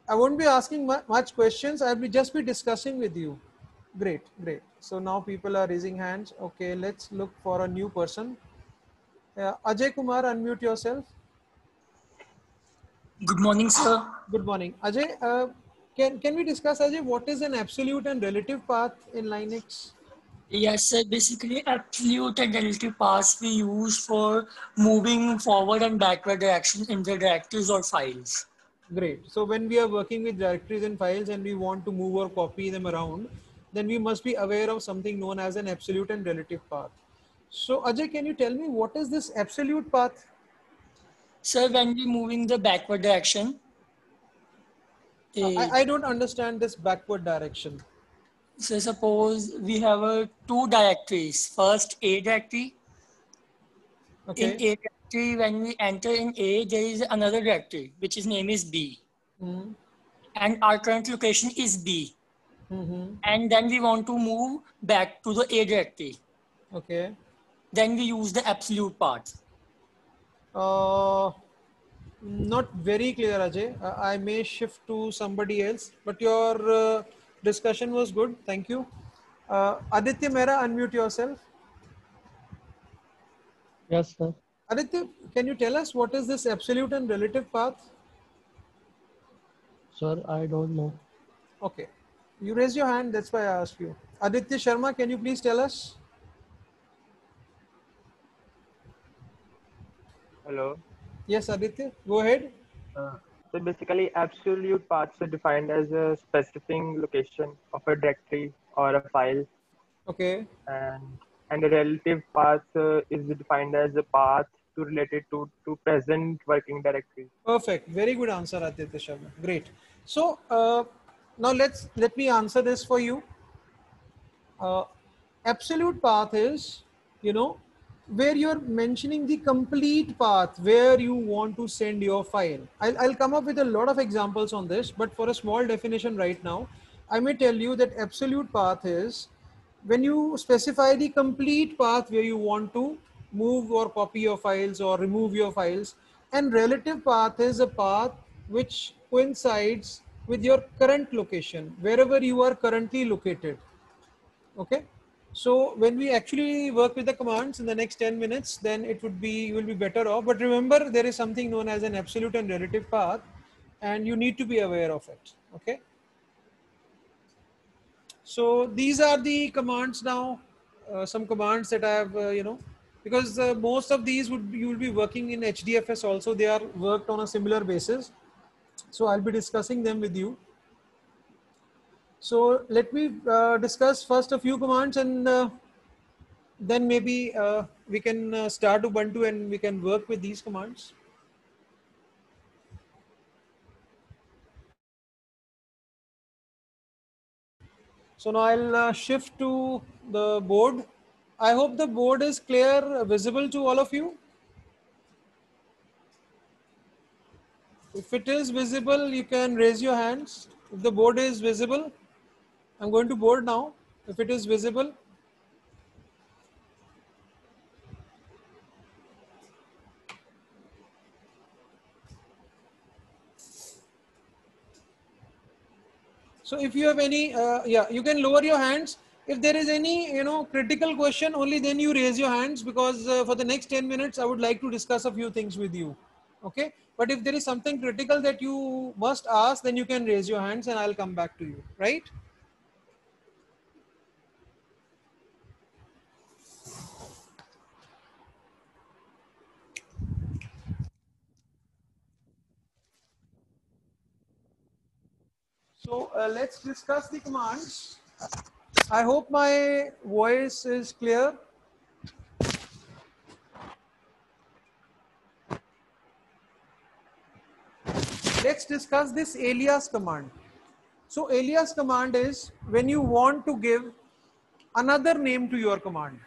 I won't be asking much questions. I'll just be discussing with you. Great, great. So now people are raising hands. Okay, let's look for a new person. Ajay Kumar, unmute yourself. Good morning, sir. Good morning. Ajay, can we discuss, Ajay, what is an absolute and relative path in Linux? Yes, sir. Basically, absolute and relative paths we use for moving forward and backward direction in the directories or files. Great. So when we are working with directories and files and we want to move or copy them around, then we must be aware of something known as an absolute and relative path. So Ajay, can you tell me what is this absolute path? Sir, when we move in the backward direction. I don't understand this backward direction. So suppose we have two directories. First, A directory. Okay. In A directory, when we enter in A, there is another directory, which is name is B. Mm-hmm. And our current location is B. Mm-hmm. And then we want to move back to the A directory. Okay. Then we use the absolute path. Not very clear, Ajay. I may shift to somebody else, but your discussion was good. Thank you. Aditya Mehra, unmute yourself. Yes, sir. Aditya, can you tell us what is this absolute and relative path? Sir, I don't know. Okay. You raised your hand, that's why I asked you. Aditya Sharma, can you please tell us? Hello. Yes, Aditya, go ahead. So basically, absolute paths are defined as a specific location of a directory or a file, Okay. and a relative path is defined as a path to related to present working directory. Perfect. Very good answer, Aditya Sharma. Great. So now let me answer this for you. Absolute path is, you know, where you're mentioning the complete path where you want to send your file. I'll come up with a lot of examples on this, but for a small definition right now, I may tell you that absolute path is when you specify the complete path where you want to move or copy your files or remove your files, and relative path is a path which coincides with your current location, wherever you are currently located. Okay, so when we actually work with the commands in the next 10 minutes, then it would be, you will be better off. But remember, there is something known as an absolute and relative path, and you need to be aware of it. Okay, so these are the commands now, some commands that I have, because most of these you will be working in HDFS also. They are worked on a similar basis, so I'll be discussing them with you. So let me discuss first a few commands, and then maybe we can start Ubuntu and we can work with these commands. So now I'll shift to the board. I hope the board is clear, visible to all of you. If it is visible, you can raise your hands. If the board is visible, I'm going to board now. If it is visible, so if you have any, yeah, you can lower your hands. If there is any, critical question, only then you raise your hands, because for the next 10 minutes, I would like to discuss a few things with you. Okay. But if there is something critical that you must ask, then you can raise your hands and I'll come back to you. Right. So let's discuss the commands. I hope my voice is clear. Let's discuss this alias command. So alias command is when you want to give another name to your command.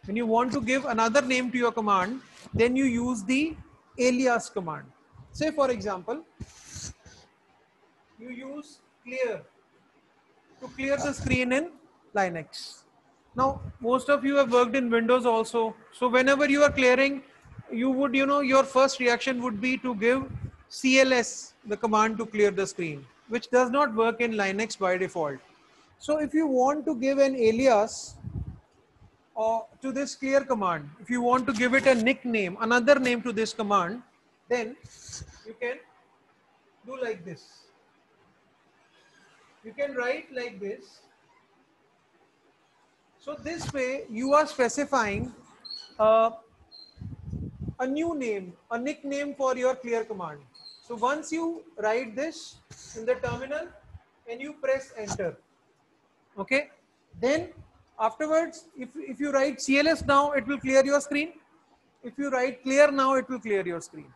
When you want to give another name to your command, then you use the alias command. Say for example, you use clear to clear the screen in Linux. Now, most of you have worked in Windows also. So whenever you are clearing, you would, your first reaction would be to give CLS, the command to clear the screen, which does not work in Linux by default. So if you want to give an alias to this clear command, if you want to give it a nickname, another name to this command, then you can do like this. You can write like this. So this way you are specifying a new name, a nickname for your clear command. So once you write this in the terminal and you press enter, okay, then afterwards, if you write CLS now, it will clear your screen. If you write clear now, it will clear your screen.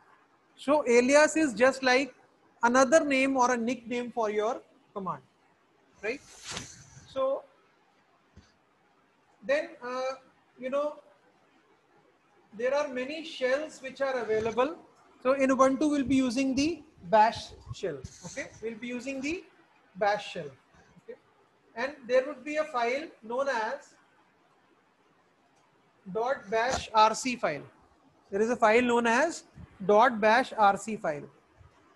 So alias is just like another name or a nickname for your command, right? So then, there are many shells which are available. So in Ubuntu, we'll be using the bash shell. Okay, we'll be using the bash shell. Okay, and there would be a file known as .bash rc file. There is a file known as .bash rc file.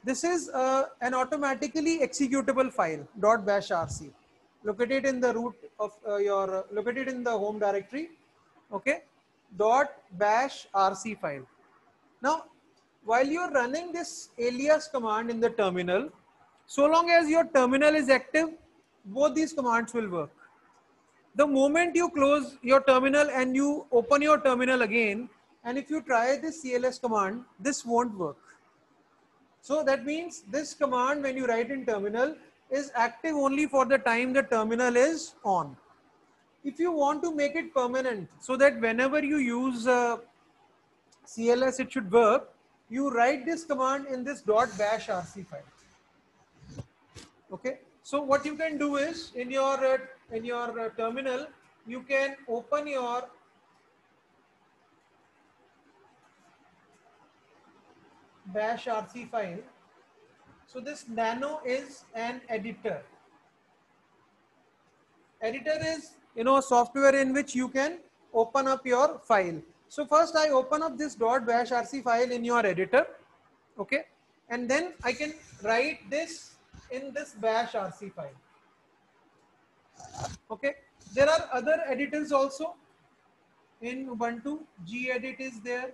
This is an automatically executable file .bash rc, located in the root of located in the home directory. Okay, .bash rc file. Now, while you're running this alias command in the terminal, so long as your terminal is active, both these commands will work. The moment you close your terminal and you open your terminal again, and if you try this CLS command, this won't work. So that means this command, when you write in terminal, is active only for the time the terminal is on. If you want to make it permanent, so that whenever you use CLS it should work, you write this command in this .bash rc file. Okay, so what you can do is in your terminal, you can open your bash rc file. So this nano is an editor. Editor is, you know, software in which you can open up your file. So first I open up this .bash rc file in your editor, okay, and then I can write this in this bash rc file. Okay, there are other editors also in Ubuntu. Gedit is there,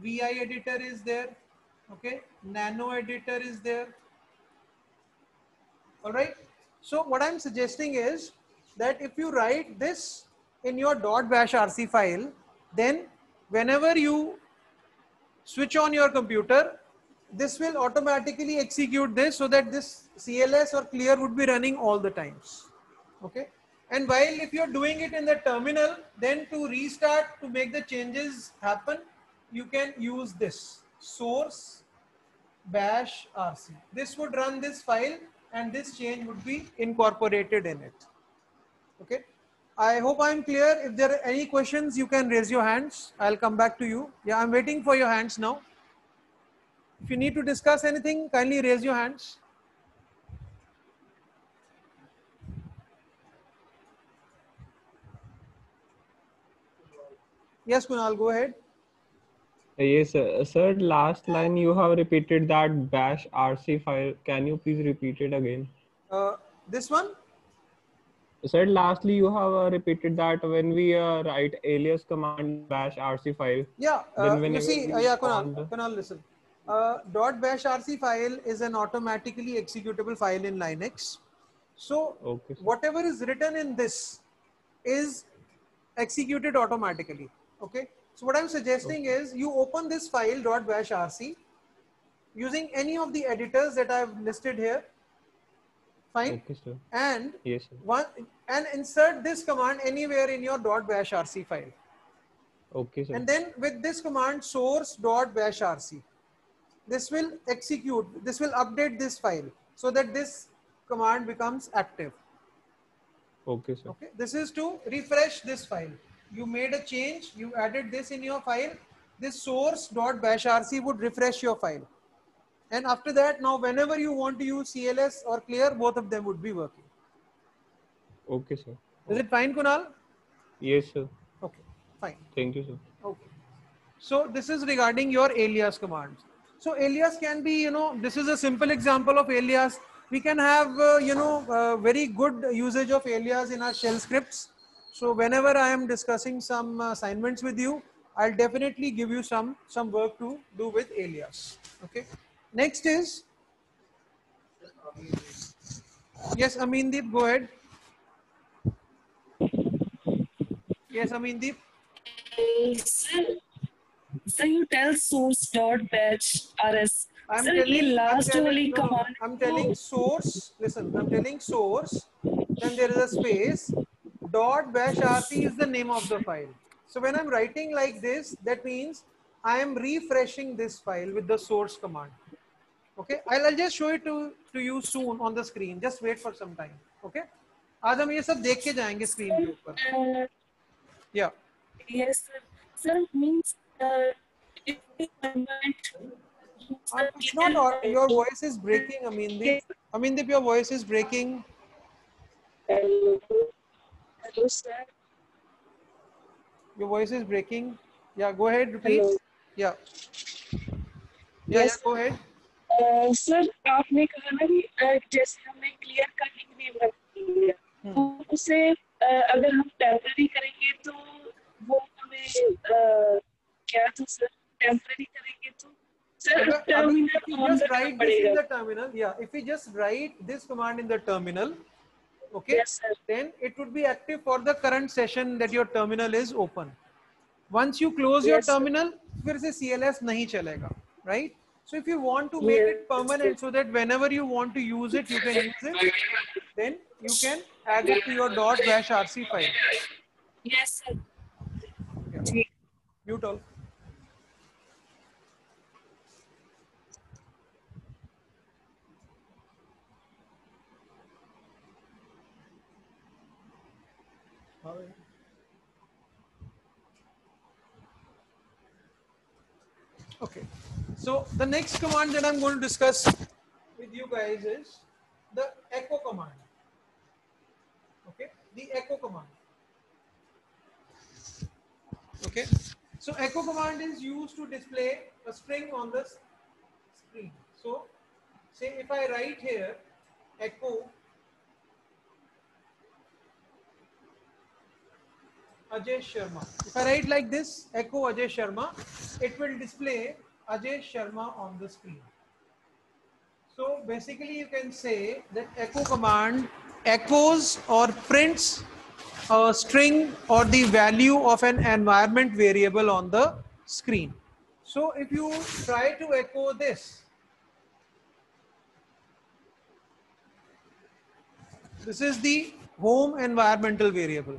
vi editor is there, okay, nano editor is there. All right, so what I'm suggesting is that if you write this in your .bash rc file, then whenever you switch on your computer, this will automatically execute this, so that this CLS or clear would be running all the times. Okay, and while if you're doing it in the terminal, then to restart, to make the changes happen, you can use this source bash rc. This would run this file and this change would be incorporated in it. Okay, I hope I'm clear. If there are any questions, you can raise your hands. I'll come back to you. Yeah, I'm waiting for your hands now. If you need to discuss anything, kindly raise your hands. Yes, Kunal, go ahead. Yes, sir. Last line you have repeated that bash rc file. Can you please repeat it again? This one? Sir, lastly you have repeated that when we write alias command in bash rc file. Yeah, then you see, yeah, Kunal, Kunal, listen. .bash rc file is an automatically executable file in Linux. So okay, whatever is written in this is executed automatically. Okay. So what I'm suggesting is you open this file .bash rc using any of the editors that I've listed here. Fine. okay, sir. And yes, sir. and insert this command anywhere in your .bash rc file. Okay, sir. And then with this command source.bash rc, this will execute, this will update this file so that this command becomes active. Okay, sir. Okay, this is to refresh this file. You made a change, you added this in your file, this source.bash rc would refresh your file. And after that, now whenever you want to use CLS or clear, both of them would be working. Okay, sir. Is it fine, Kunal? Yes, sir. Okay, fine. Thank you, sir. Okay. So this is regarding your alias commands. So alias can be, you know, this is a simple example of alias. We can have, very good usage of alias in our shell scripts. So whenever I am discussing some assignments with you, I'll definitely give you some work to do with alias. Okay. Next is, yes, Amindeep, go ahead. Yes, Amindeep. So you tell source.batch rs. I'm Sir, I'm telling source, listen, I'm telling source, then there is a space, .bash rc is the name of the file. So when I'm writing like this, that means I am refreshing this file with the source command. Okay, I'll just show it to you soon on the screen. Just wait for some time. Okay, आज हम ये सब देख के जाएंगे screen के ऊपर. Yeah. Yes, sir. Sir, means if we convert. It's not, your voice is breaking, Amindeep. Amindeep, your voice is breaking. Hello, sir. Your voice is breaking. Yeah, go ahead, repeat. Hello. Yeah. Yes. Go ahead. Sir आपने कहा ना कि जैसे हमने clear cutting भी रखी है तो उसे अगर हम टेम्पररी करेंगे तो वो हमें write this in the terminal, yeah, if we just write this command in the terminal, okay, Yes, sir. then it would be active for the current session that your terminal is open. Once you close your Yes, sir. terminal, फिर से CLS नहीं चलेगा, right? So if you want to make Yes, it permanent so that whenever you want to use it, you can use it, then you can add it to your .bashrc file. yes, sir. Yeah. Mute all. Okay, so the next command that I'm going to discuss with you guys is the echo command. Okay, the echo command. Okay, so echo command is used to display a string on the screen. So say if I write here echo Ajay Sharma. If I write like this, echo Ajay Sharma, it will display Ajay Sharma on the screen. So basically you can say that echo command echoes or prints a string or the value of an environment variable on the screen. So if you try to echo this, this is the home environmental variable,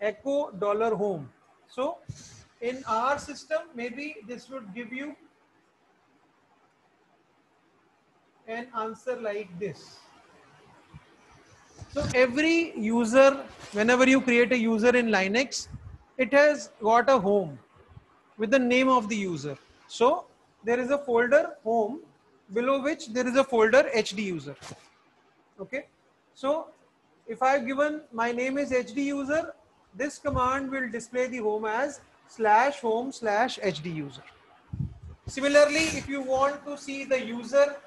echo $home. So in our system, maybe this would give you an answer like this. So every user, whenever you create a user in Linux, it has got a home with the name of the user. So there is a folder home, below which there is a folder HD user. Okay. So if I've given my name is HD user, this command will display the home as /home/HD user. Similarly, if you want to see the user,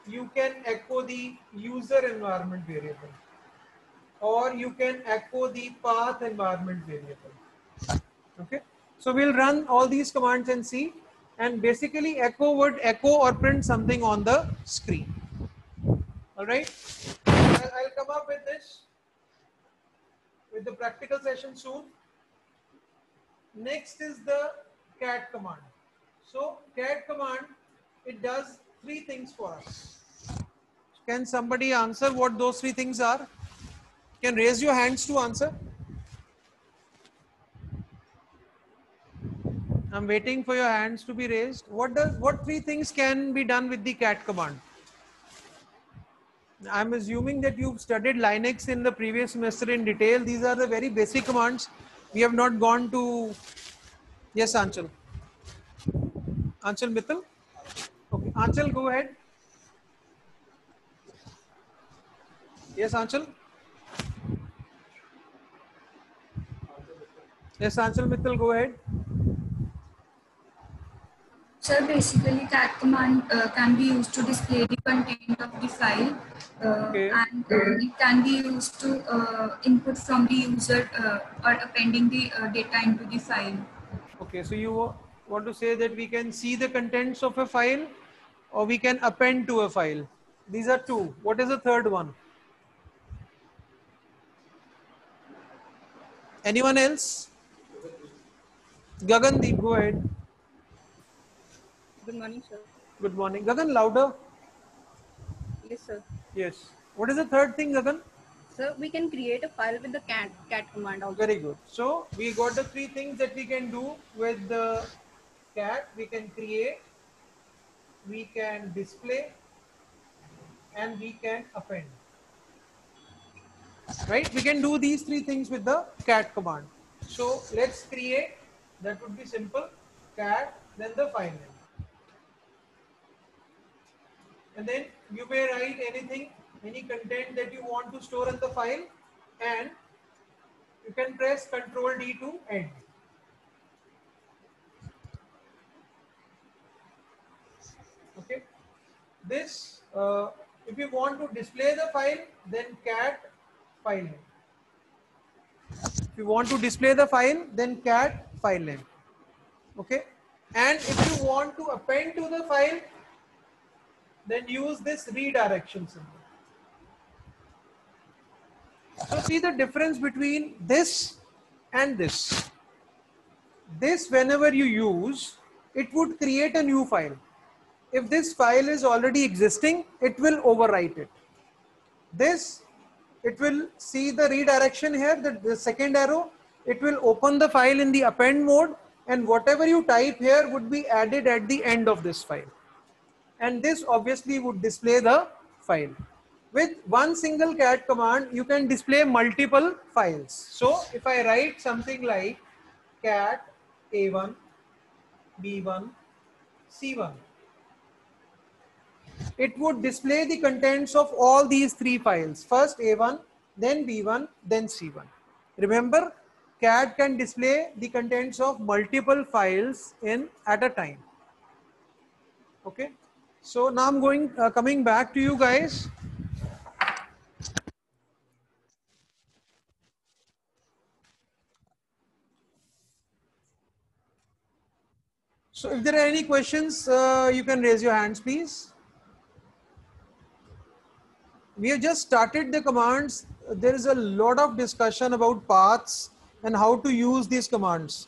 you can echo the user environment variable, or you can echo the path environment variable. Okay, so we'll run all these commands and see, and basically echo would echo or print something on the screen. All right, I'll come up with this with the practical session soon. Next is the cat command. So cat command, it does three things for us. Can somebody answer what those three things are? Can raise your hands to answer. I'm waiting for your hands to be raised. What three things can be done with the cat command? I'm assuming that you've studied Linux in the previous semester in detail. These are the very basic commands. We have not gone to. Yes, Anchal. Anchal Mittal. Okay, Anchal, go ahead. Yes, Anchal. Yes, Anchal Mittal, go ahead. So basically cat command can be used to display the content of the file and it can be used to input from the user or appending the data into the file. Okay, so you want to say that we can see the contents of a file or we can append to a file. These are two. What is the third one? Anyone else? Gagandeep, go ahead. Good morning, sir. Good morning. Gagan, louder. Yes, sir. Yes. What is the third thing, Gagan? Sir, we can create a file with the cat command also. Very good. So we got the three things that we can do with the cat. We can create, we can display, and we can append. Right? We can do these three things with the cat command. So let's create. That would be simple. Cat, then the file name. And then you may write anything, any content that you want to store in the file, and you can press Ctrl D to end. Okay. This, if you want to display the file, then cat file name. If you want to display the file, then cat file name. Okay. And if you want to append to the file, then use this redirection symbol. So see the difference between this and this. This, whenever you use, it would create a new file. If this file is already existing, it will overwrite it. This, it will see the redirection here, the second arrow, it will open the file in the append mode, and whatever you type here would be added at the end of this file. And this obviously would display the file. With one single cat command, you can display multiple files. So if I write something like cat A1, B1, C1, it would display the contents of all these three files. First A1, then B1, then C1. Remember, cat can display the contents of multiple files at a time. Okay. So now I'm coming back to you guys. So if there are any questions, you can raise your hands, please. We have just started the commands. There is a lot of discussion about paths and how to use these commands,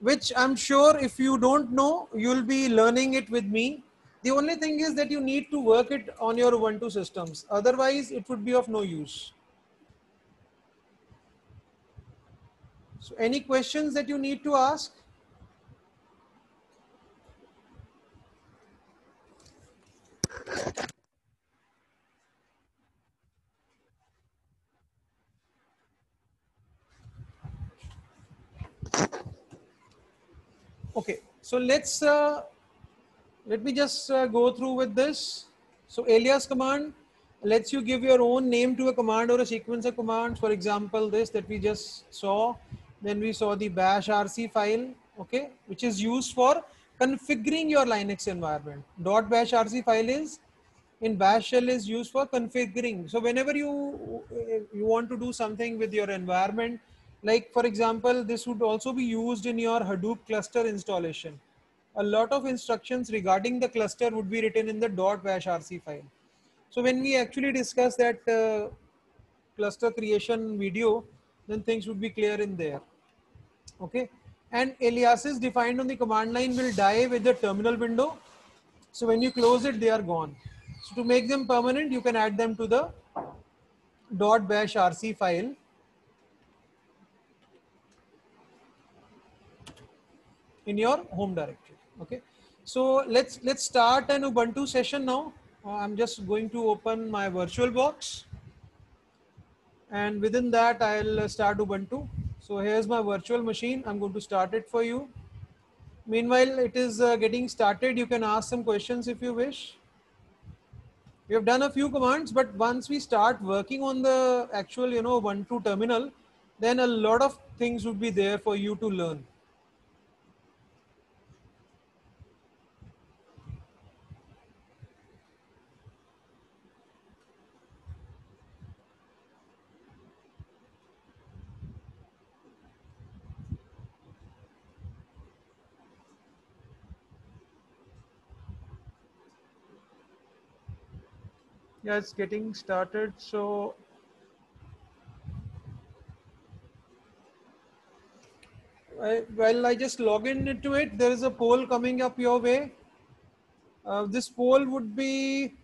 which I'm sure if you don't know, you'll be learning it with me. The only thing is that you need to work it on your Ubuntu systems. Otherwise, it would be of no use. So any questions that you need to ask? Okay, so let me just go through with this. So alias command lets you give your own name to a command or a sequence of commands. For example, this that we just saw. Then we saw the bash rc file, okay, which is used for configuring your Linux environment. .bash rc file is in bash shell is used for configuring. So whenever you want to do something with your environment, like for example, this would also be used in your Hadoop cluster installation. A lot of instructions regarding the cluster would be written in the .bash rc file. So when we actually discuss that cluster creation video, then things would be clear in there. Okay, and aliases defined on the command line will die with the terminal window. So when you close it, they are gone. So to make them permanent, you can add them to the .bash rc file. In your home directory. Okay, so let's start an Ubuntu session now. I'm just going to open my VirtualBox, and within that I'll start Ubuntu. So here's my virtual machine. I'm going to start it for you. Meanwhile, it is getting started. You can ask some questions if you wish. We have done a few commands, but once we start working on the actual, Ubuntu terminal, then a lot of things would be there for you to learn. Yeah, it's getting started. So while I just log into it, there is a poll coming up your way. This poll would be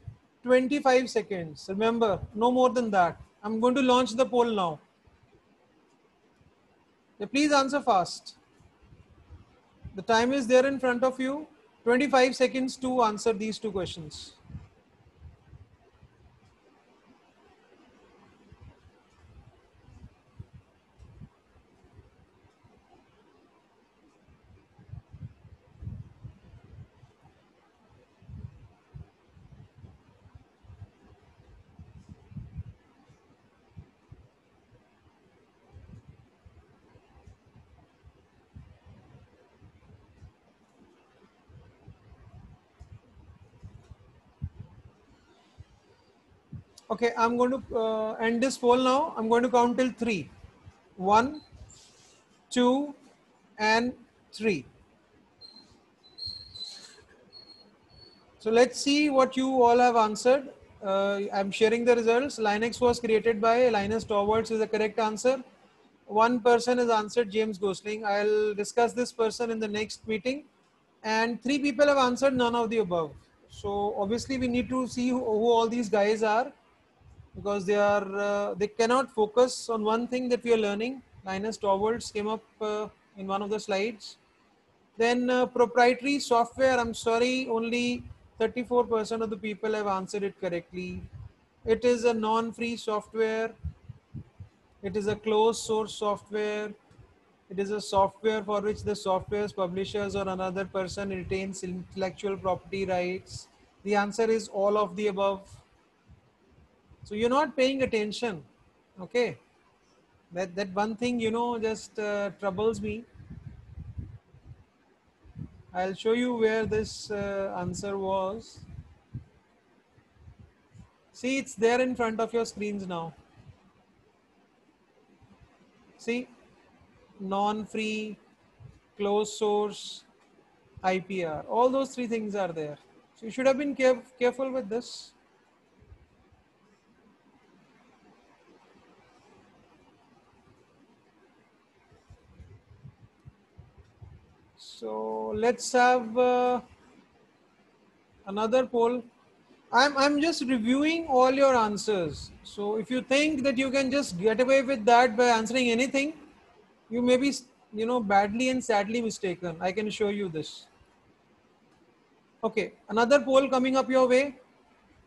25 seconds. Remember, no more than that. I'm going to launch the poll now. Yeah, please answer fast. The time is there in front of you. 25 seconds to answer these two questions. Okay, I'm going to end this poll now. I'm going to count till 3. 1, 2, and 3. So So let's see what you all have answered. I'm sharing the results. Linux was created by Linus Torvalds is the correct answer. One person has answered James Gosling. I'll discuss this person in the next meeting. And 3 people have answered none of the above. So obviously we need to see who all these guys are, because they cannot focus on one thing that we are learning. Linus Torvalds came up in one of the slides. Then proprietary software, I'm sorry, only 34% of the people have answered it correctly. It is a non-free software. It is a closed source software. It is a software for which the software's publishers or another person retains intellectual property rights. The answer is all of the above. So you're not paying attention. Okay. That one thing, just troubles me. I'll show you where this answer was. See, it's there in front of your screens now. See, non-free, closed source, IPR. All those 3 things are there. So you should have been careful with this. So let's have another poll. I'm just reviewing all your answers. So if you think that you can just get away with that by answering anything, you may be, badly and sadly mistaken. I can show you this. Okay, another poll coming up your way.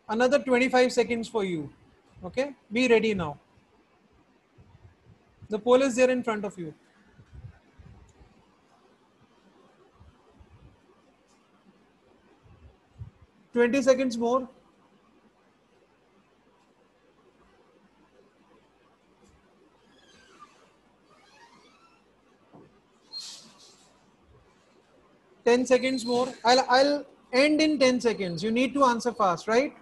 Another 25 seconds for you. Okay, be ready now. The poll is there in front of you. 20 seconds more. Ten seconds more. I'll end in 10 seconds. You need to answer fast, right?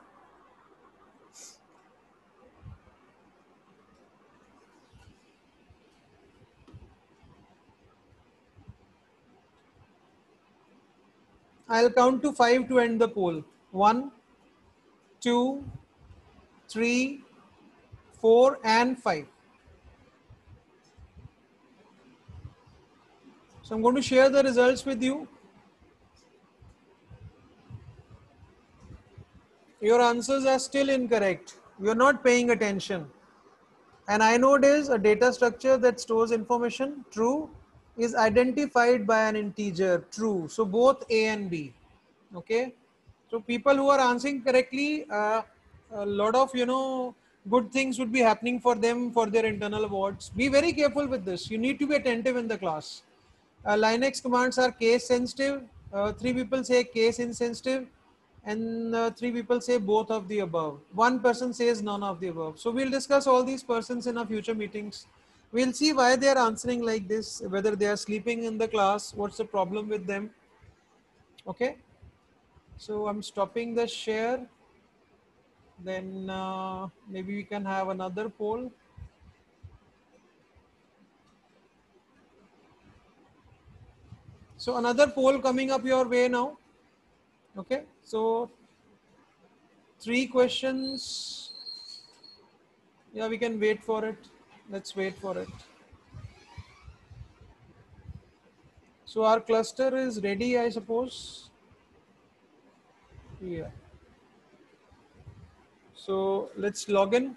I'll count to 5 to end the poll. 1, 2, 3, 4, and 5. So I'm going to share the results with you. Your answers are still incorrect. You're not paying attention. An inode is a data structure that stores information. True. Is identified by an integer. True. So both A and B. Okay. So people who are answering correctly, a lot of good things would be happening for them for their internal awards. Be very careful with this. You need to be attentive in the class. Linux commands are case sensitive. 3 people say case insensitive, and 3 people say both of the above. 1 person says none of the above. So we'll discuss all these persons in our future meetings. We'll see why they are answering like this, whether they are sleeping in the class, what's the problem with them. Okay. So I'm stopping the share. Then maybe we can have another poll. So another poll coming up your way now. Okay. So 3 questions. Yeah, we can wait for it. Let's wait for it. So our cluster is ready, I suppose. Yeah. So let's log in.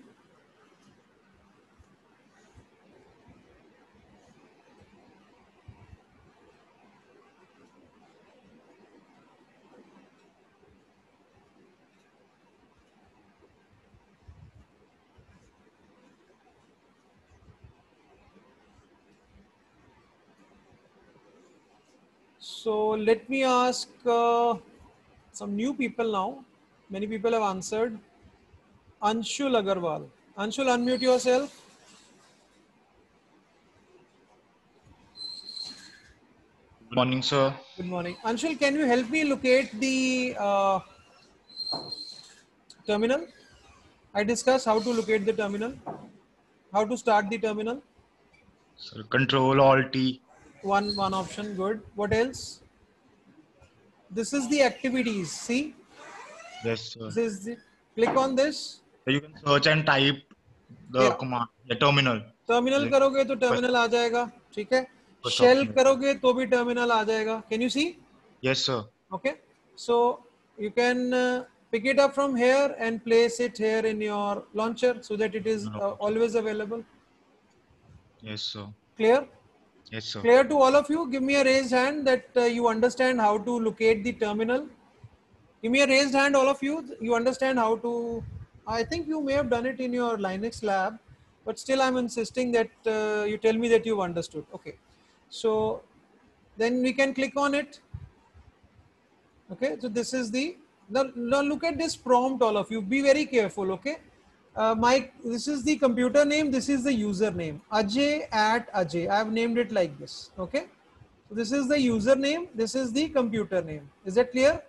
So let me ask some new people now. Many people have answered. Anshul Agarwal. Anshul, unmute yourself. Good morning, sir. Good morning. Anshul, can you help me locate the terminal? I discussed how to locate the terminal. How to start the terminal? Sir, Control Alt T. One option, good. What else? This is the activities. See, Yes, sir. This is the, click on this. So you can search and type the command, the terminal. Terminal करोगे तो terminal आ जाएगा, ठीक है. Shell करोगे तो भी terminal आ जाएगा. Can you see? Yes, sir. Okay, so you can pick it up from here and place it here in your launcher so that it is always available. Yes, sir. Clear? Yes, sir. Clear to all of you? Give me a raised hand that you understand how to locate the terminal. Give me a raised hand, all of you. You understand how to. I think you may have done it in your Linux lab, but still I'm insisting that you tell me that you've understood. Okay, so then we can click on it. Okay, so this is the, now look at this prompt, all of you. Be very careful. Okay, this is the computer name, this is the username, Ajay@Ajay. I have named it like this. Okay, so this is the username, this is the computer name. Is that clear?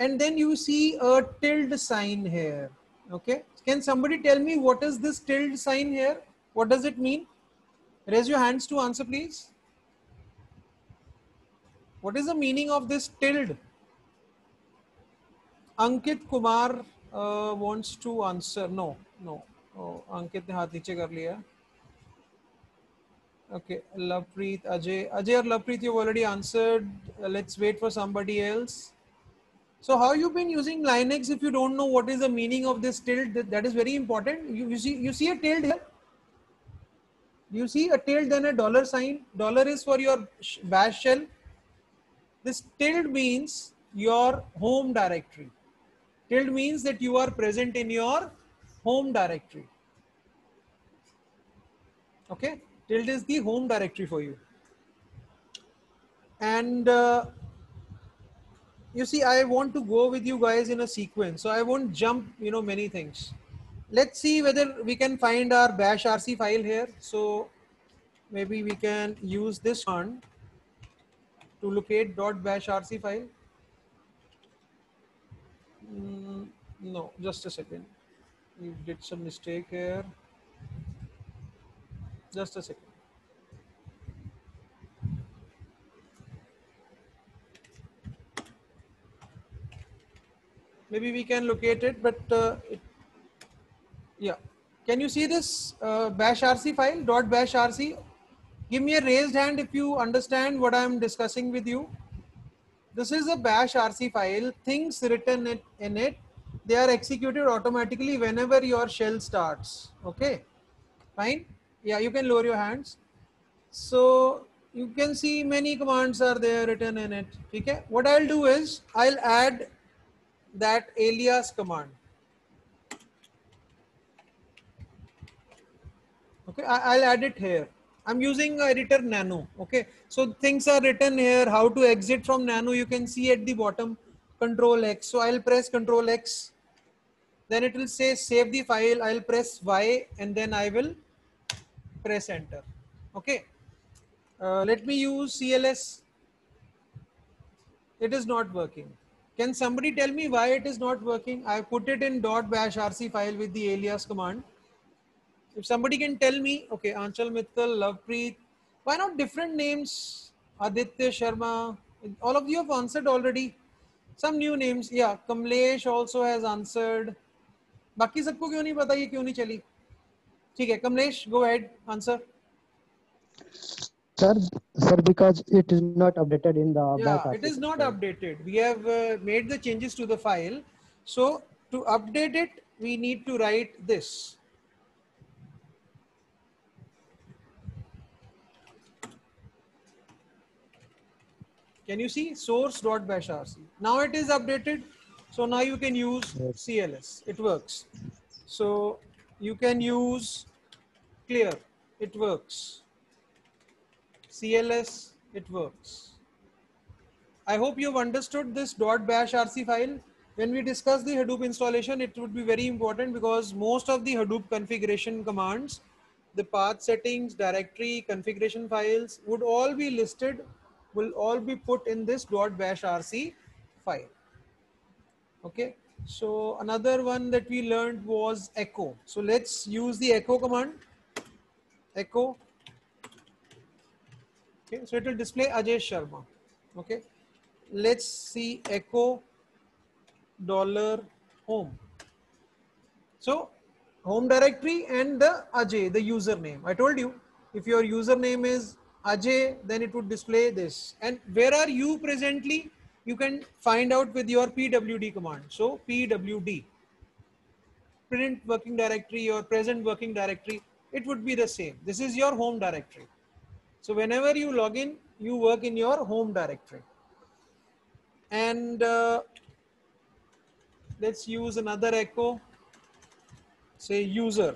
And then you see a tilde sign here. Okay, can somebody tell me what is this tilde sign here? What does it mean? Raise your hands to answer, please. What is the meaning of this tilde? Ankit Kumar wants to answer. No. Oh, Ankit ne haath niche kar liya. Okay, Lovepreet, Ajay or Lovepreet, you've already answered. Let's wait for somebody else. So how you've been using Linux if you don't know what is the meaning of this tilde? That is very important. You see a tilde here? You see a tilde, then a dollar sign. Dollar is for your bash shell. This tilde means your home directory. Tilde means that you are present in your home directory. Okay, tilde is the home directory for you. And you see, I want to go with you guys in a sequence, so I won't jump, many things. Let's see whether we can find our bash rc file here. So maybe we can use this one to locate .bash rc file. No, just a second. You did some mistake here. Just a second. Maybe we can locate it, but yeah. Can you see this bash rc file, .bash rc? Give me a raised hand if you understand what I am discussing with you. This is a bash rc file. Things written in it, they are executed automatically whenever your shell starts. Okay, fine. Yeah, you can lower your hands. So you can see many commands are there written in it. Okay, what I'll do is I'll add that alias command. Okay, I'll add it here. I'm using editor nano. Okay, so things are written here. How to exit from nano, you can see at the bottom, Control X. So I'll press Control X, then it will say save the file. I'll press Y and then I will press enter. Okay, let me use CLS. It is not working. Can somebody tell me why it is not working? I put it in .bash rc file with the alias command. If somebody can tell me, okay, Anchal Mittal, Lovepreet, why not different names? Aditya Sharma, all of you have answered already. Some new names, yeah, Kamlesh also has answered. बाकी सबको क्यों नहीं पता ये क्यों नहीं चली? ठीक है, Kamlesh, go ahead, answer. Sir, because it is not updated in the bash Yeah, it is not updated. We have made the changes to the file. So to update it, we need to write this. Can you see source.bash rc? Now it is updated. So now you can use CLS. It works. So you can use clear. It works. CLS. It works. I hope you've understood this .bash rc file. When we discuss the Hadoop installation, it would be very important because most of the Hadoop configuration commands, the path settings, directory, configuration files would all be listed, will all be put in this .bash rc file. Okay. So another one that we learned was echo. So let's use the echo command. Echo. Okay. So it will display Ajay Sharma. Okay. Let's see echo $. home. So home directory and the Ajay, the username. I told you, if your username is Ajay, then it would display this. And where are you presently? You can find out with your pwd command. So pwd, print working directory or present working directory, it would be the same. This is your home directory. So whenever you log in, you work in your home directory. And let's use another echo, say user.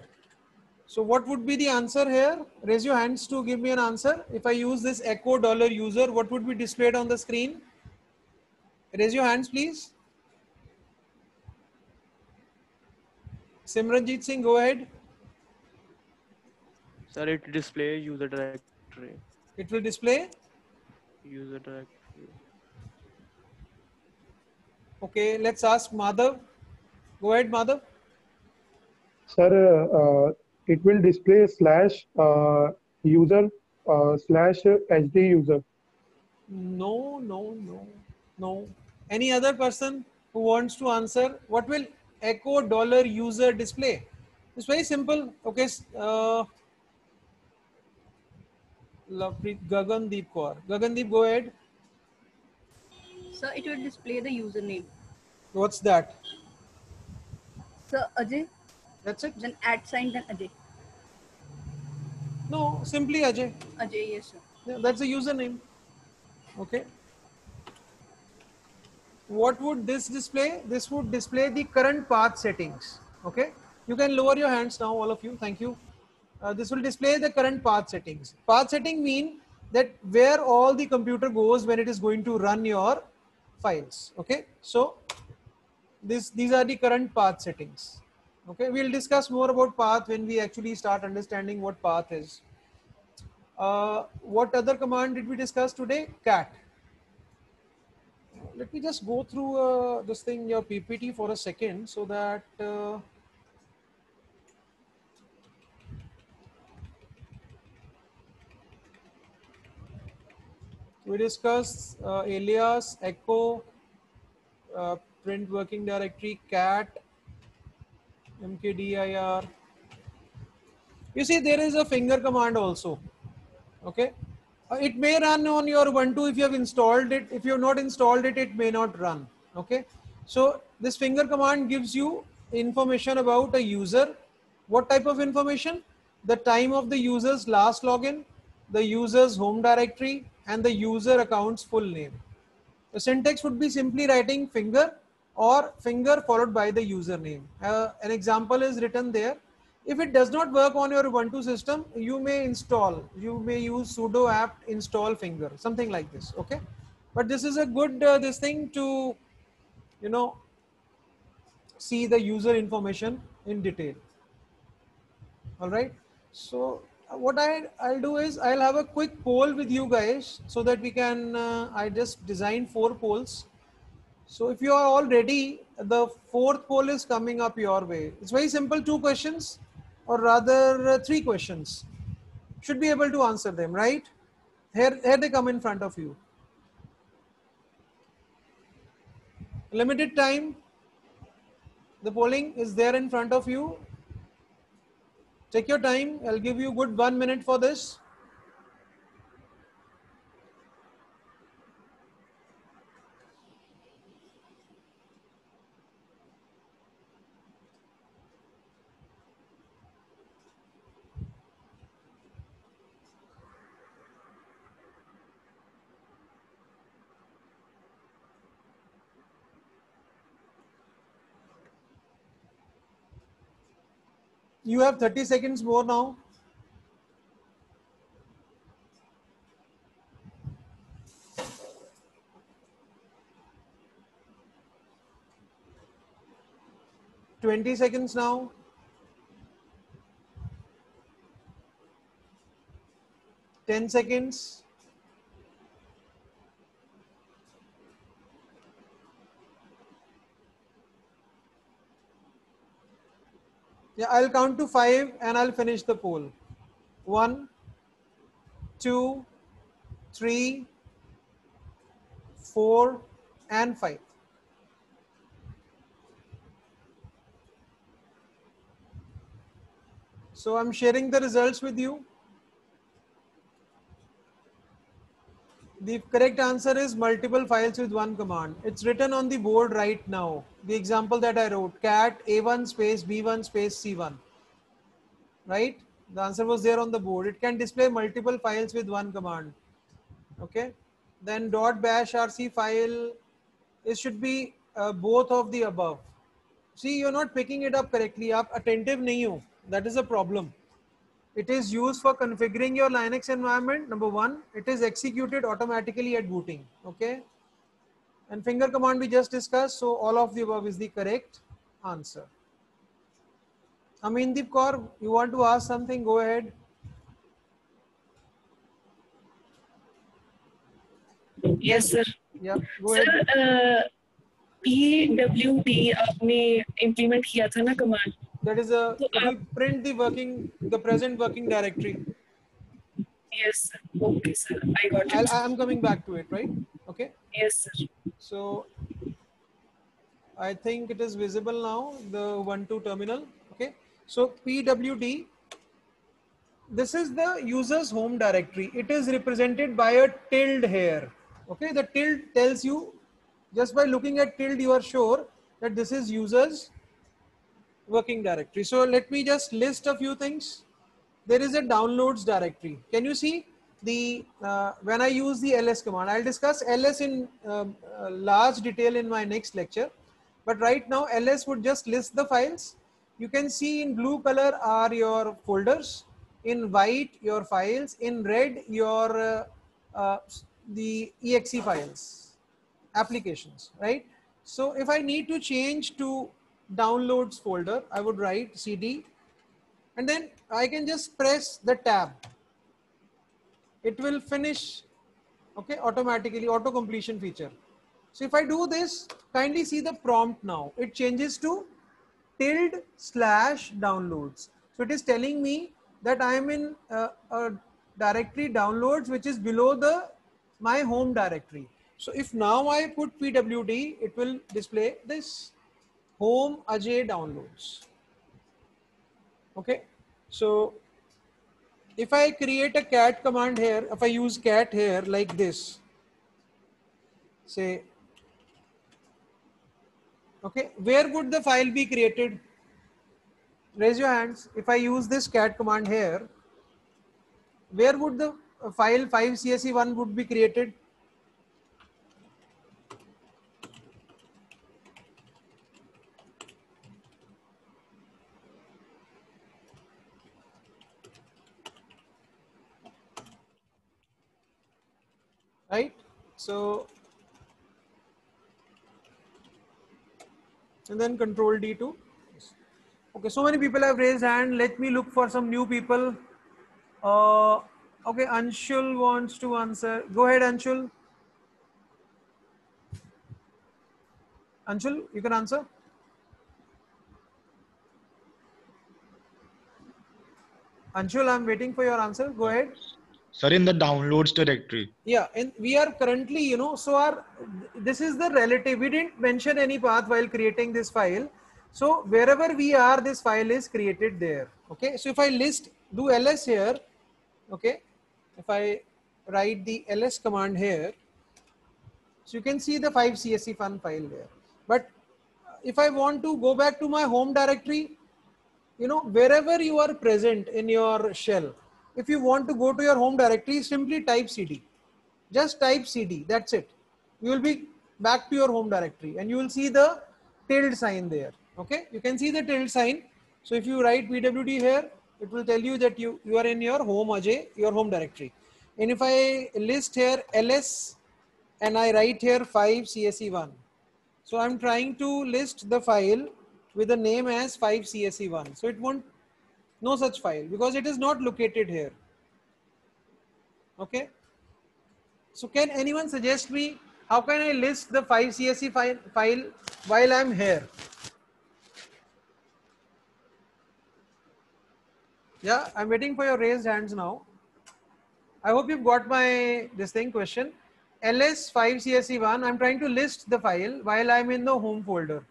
So what would be the answer here? Raise your hands to give me an answer. If I use this echo $user, what would be displayed on the screen? Raise your hands, please. Simranjit Singh, go ahead. Sir, it display user directory. It will display User directory. Okay, let's ask Madhav. Go ahead, Madhav. Sir, it will display slash user slash HD user. No, no, no, no. Any other person who wants to answer? What will echo $user display? It's very simple. Okay, Gagandeep Kaur. Gagandeep, go ahead. So it will display the username. What's that? So Ajay. That's it. Then @ then Ajay. No, simply Ajay. Ajay, yes sir. Yeah, that's the username. Okay. What would this display? This would display the current path settings. Okay. You can lower your hands now, all of you. Thank you. This will display the current path settings. Path setting mean that where all the computer goes when it is going to run your files. Okay. So these are the current path settings. Okay. We'll discuss more about path when we actually start understanding what path is. What other command did we discuss today? Cat. Let me just go through this thing, your PPT for a second, so that we discussed alias, echo, print working directory, cat, mkdir. You see, there is a finger command also. Okay. It may run on your Ubuntu if you have installed it. If you have not installed it, it may not run. Okay. So this finger command gives you information about a user. What type of information? The time of the user's last login, the user's home directory, and the user account's full name. The syntax would be simply writing finger or finger followed by the username. An example is written there. If it does not work on your Ubuntu system, you may use sudo apt install finger, something like this. Okay, but this is a good this thing to, you know, see the user information in detail. All right. So what I'll do is I'll have a quick poll with you guys so that we can. I just designed 4 polls. So if you are all ready, the 4th poll is coming up your way. It's very simple, 2 questions, or rather 3 questions. Should be able to answer them, right? Here they come in front of you. Limited time. The polling is there in front of you. Take your time. I'll give you good 1 minute for this. You have 30 seconds more now. $20 seconds now. 10 seconds. Yeah, I'll count to 5 and I'll finish the poll. 1, 2, 3, 4, and 5. So I'm sharing the results with you. The correct answer is multiple files with one command. It's written on the board right now. The example that I wrote, cat A1 space B1 space C1. Right? The answer was there on the board. It can display multiple files with one command. Okay. Then .bash rc file, it should be both of the above. See, you're not picking it up correctly. आप attentive नहीं हो. That is a problem. It is used for configuring your Linux environment. Number one, it is executed automatically at booting. Okay. And finger command we just discussed. So all of the above is the correct answer. Amindeep Kaur, you want to ask something? Go ahead. Yes, sir. Yeah, go Sir, ahead. PWD आपने implement किया था ना command. That is a, it will print the present working directory. Yes, sir. Okay, sir. I got it. I'm coming back to it, right? Okay. Yes, sir. So I think it is visible now, the 1.2 terminal. Okay. So PWD, this is the user's home directory. It is represented by a tilde here. Okay. The tilde tells you, just by looking at tilde, you are sure that this is user's working directory. So let me just list a few things. There is a downloads directory. Can you see the when I use the ls command? I'll discuss ls in large detail in my next lecture, but right now ls would just list the files. You can see in blue color are your folders, in white your files, in red your the exe files, applications, right? So if I need to change to downloads folder, I would write cd and then I can just press the tab. It will finish, okay, automatically, auto completion feature. So if I do this, kindly see the prompt now. It changes to ~downloads. So it is telling me that I am in a directory downloads which is below my home directory. So if now I put pwd, it will display this home Ajay downloads. Okay, so if I create a cat command here, if I use cat here like this, say, okay, where would the file be created? Raise your hands. If I use this cat command here, where would the file 5csc1 would be created? Right? So, and then control D2. Okay, so many people have raised hand. Let me look for some new people. Okay, Anshul wants to answer. Go ahead, Anshul. Anshul, you can answer. Anshul, I'm waiting for your answer. Go ahead. Sir, in the downloads directory. Yeah, and we are currently, so this is the relative. We didn't mention any path while creating this file. So wherever we are, this file is created there. Okay, so if I do ls here, okay, if I write the ls command here, so you can see the 5csc1 file there. But if I want to go back to my home directory, wherever you are present in your shell, if you want to go to your home directory, simply type cd. Just type cd, that's it. You will be back to your home directory and you will see the tilde sign there. Okay, you can see the tilde sign. So if you write pwd here, it will tell you that you are in your home Ajay, your home directory. And if I list here ls and I write here 5csc1. So I'm trying to list the file with the name as 5csc1. So it won't, no such file because it is not located here. Okay. So can anyone suggest me how can I list the 5csc file while I'm here? Yeah, I'm waiting for your raised hands now. I hope you've got my question. ls5csc1, I'm trying to list the file while I'm in the home folder.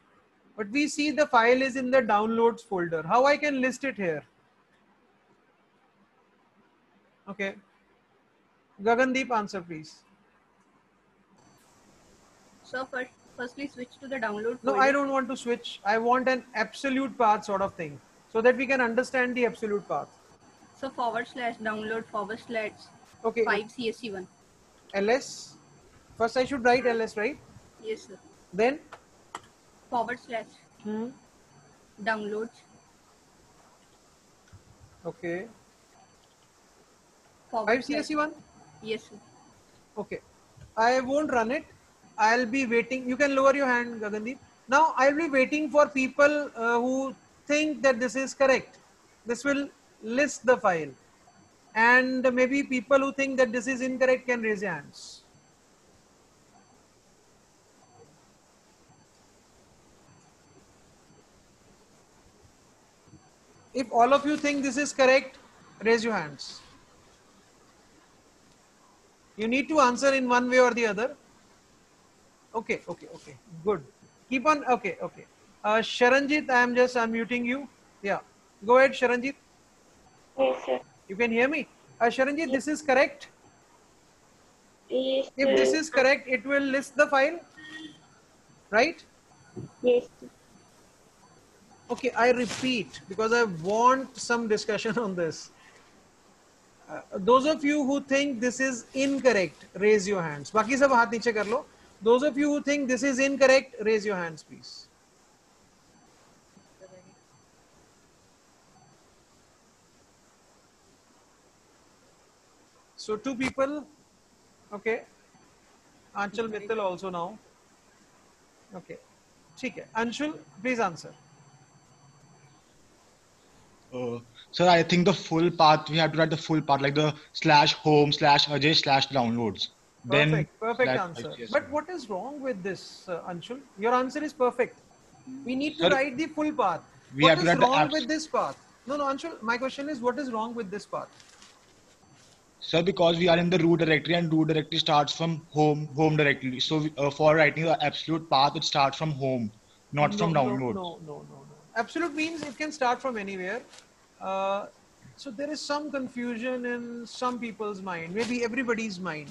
But we see the file is in the downloads folder. How I can list it here? Okay. Gagandeep, answer please. So firstly switch to the download No, folder. I don't want to switch. I want an absolute path sort of thing so that we can understand the absolute path. So /download / Okay. 5csc1. ls. First I should write ls, right? Yes, sir. Then / downloads. Okay. / 5csc1. Yes, sir. Okay. I won't run it. I'll be waiting. You can lower your hand, Gagandeep. Now I'll be waiting for people who think that this is correct. This will list the file. And maybe people who think that this is incorrect can raise their hands. If all of you think this is correct, raise your hands. You need to answer in one way or the other. Okay, good. Keep on, okay. Sharanjit, I am just unmuting you. Yeah, go ahead, Sharanjit. Yes, sir. You can hear me? Sharanjit, this is correct? Yes, If this sir. is correct, it will list the file, right? Yes. Okay, I repeat because I want some discussion on this. Those of you who think this is incorrect, raise your hands. Baki sab haath niche kar lo. Those of you who think this is incorrect, raise your hands, please. So 2 people. Okay. Anchal Mittal also now. Okay. ठीक है. Anshul, please answer. Sir, I think the full path, we have to write the full path, like the /home/Ajay/downloads. Perfect answer. But what is wrong with this, Anshul? Your answer is perfect. We need to write the full path. What is wrong with this path? No, Anshul, my question is, what is wrong with this path? Sir, because we are in the root directory and root directory starts from home directory. So for writing the absolute path, it starts from home, not from downloads. No. Absolute means it can start from anywhere. So there is some confusion in some people's mind, maybe everybody's mind.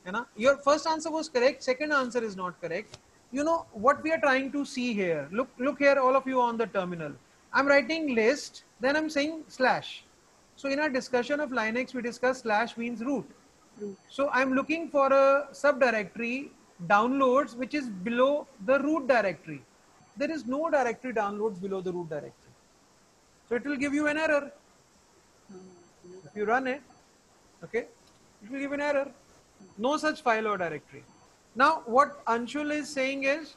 You know, your first answer was correct. Second answer is not correct. You know what we are trying to see here. Look here, all of you on the terminal. I'm writing list, then I'm saying /. So in our discussion of Linux, we discussed / means root. So I'm looking for a subdirectory downloads which is below the root directory. There is no directory downloads below the root directory. So it will give you an error. If you run it, okay, it will give an error. No such file or directory. Now what Anshul is saying is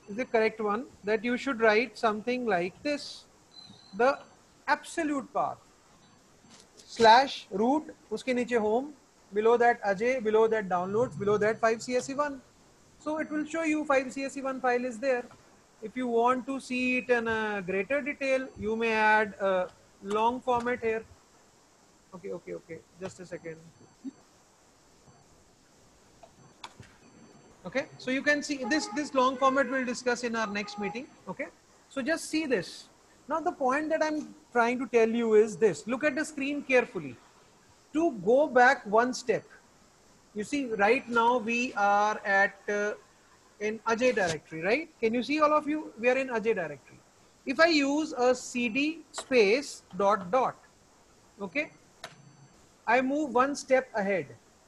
the correct one, that you should write something like this: the absolute path /root, uske niche home, below that Ajay, below that downloads, below that 5csc1. So it will show you 5csc1 file is there. If you want to see it in a greater detail, you may add a long format here. Okay. Just a second. Okay, so you can see this long format we'll discuss in our next meeting. Okay, so just see this. Now the point that I'm trying to tell you is this: look at the screen carefully. To go back one step, you see right now we are at in Ajay directory, right? Can you see all of you? We are in Ajay directory. If I use a cd space ... okay, I move one step ahead.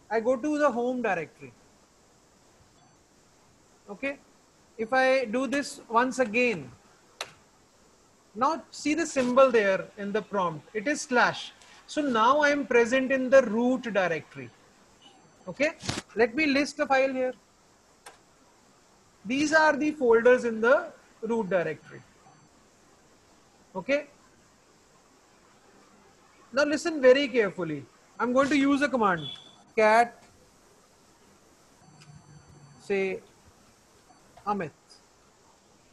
I go to the home directory. Okay, if I do this once again, now see the symbol there in the prompt, it is /. So now I am present in the root directory. Okay, let me list the file here. These are the folders in the root directory. Okay, now listen very carefully. I'm going to use a command, cat say Amit.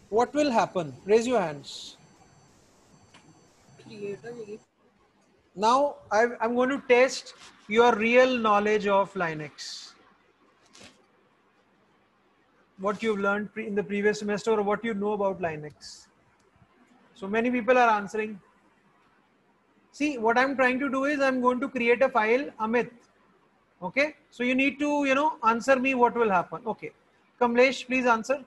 What will happen? Raise your hands. Now I'm going to test your real knowledge of Linux. What you've learned in the previous semester or what you know about Linux. So many people are answering. See, what I'm trying to do is I'm going to create a file, Amit. Okay, so you need to, answer me what will happen. Okay, Kamlesh, please answer.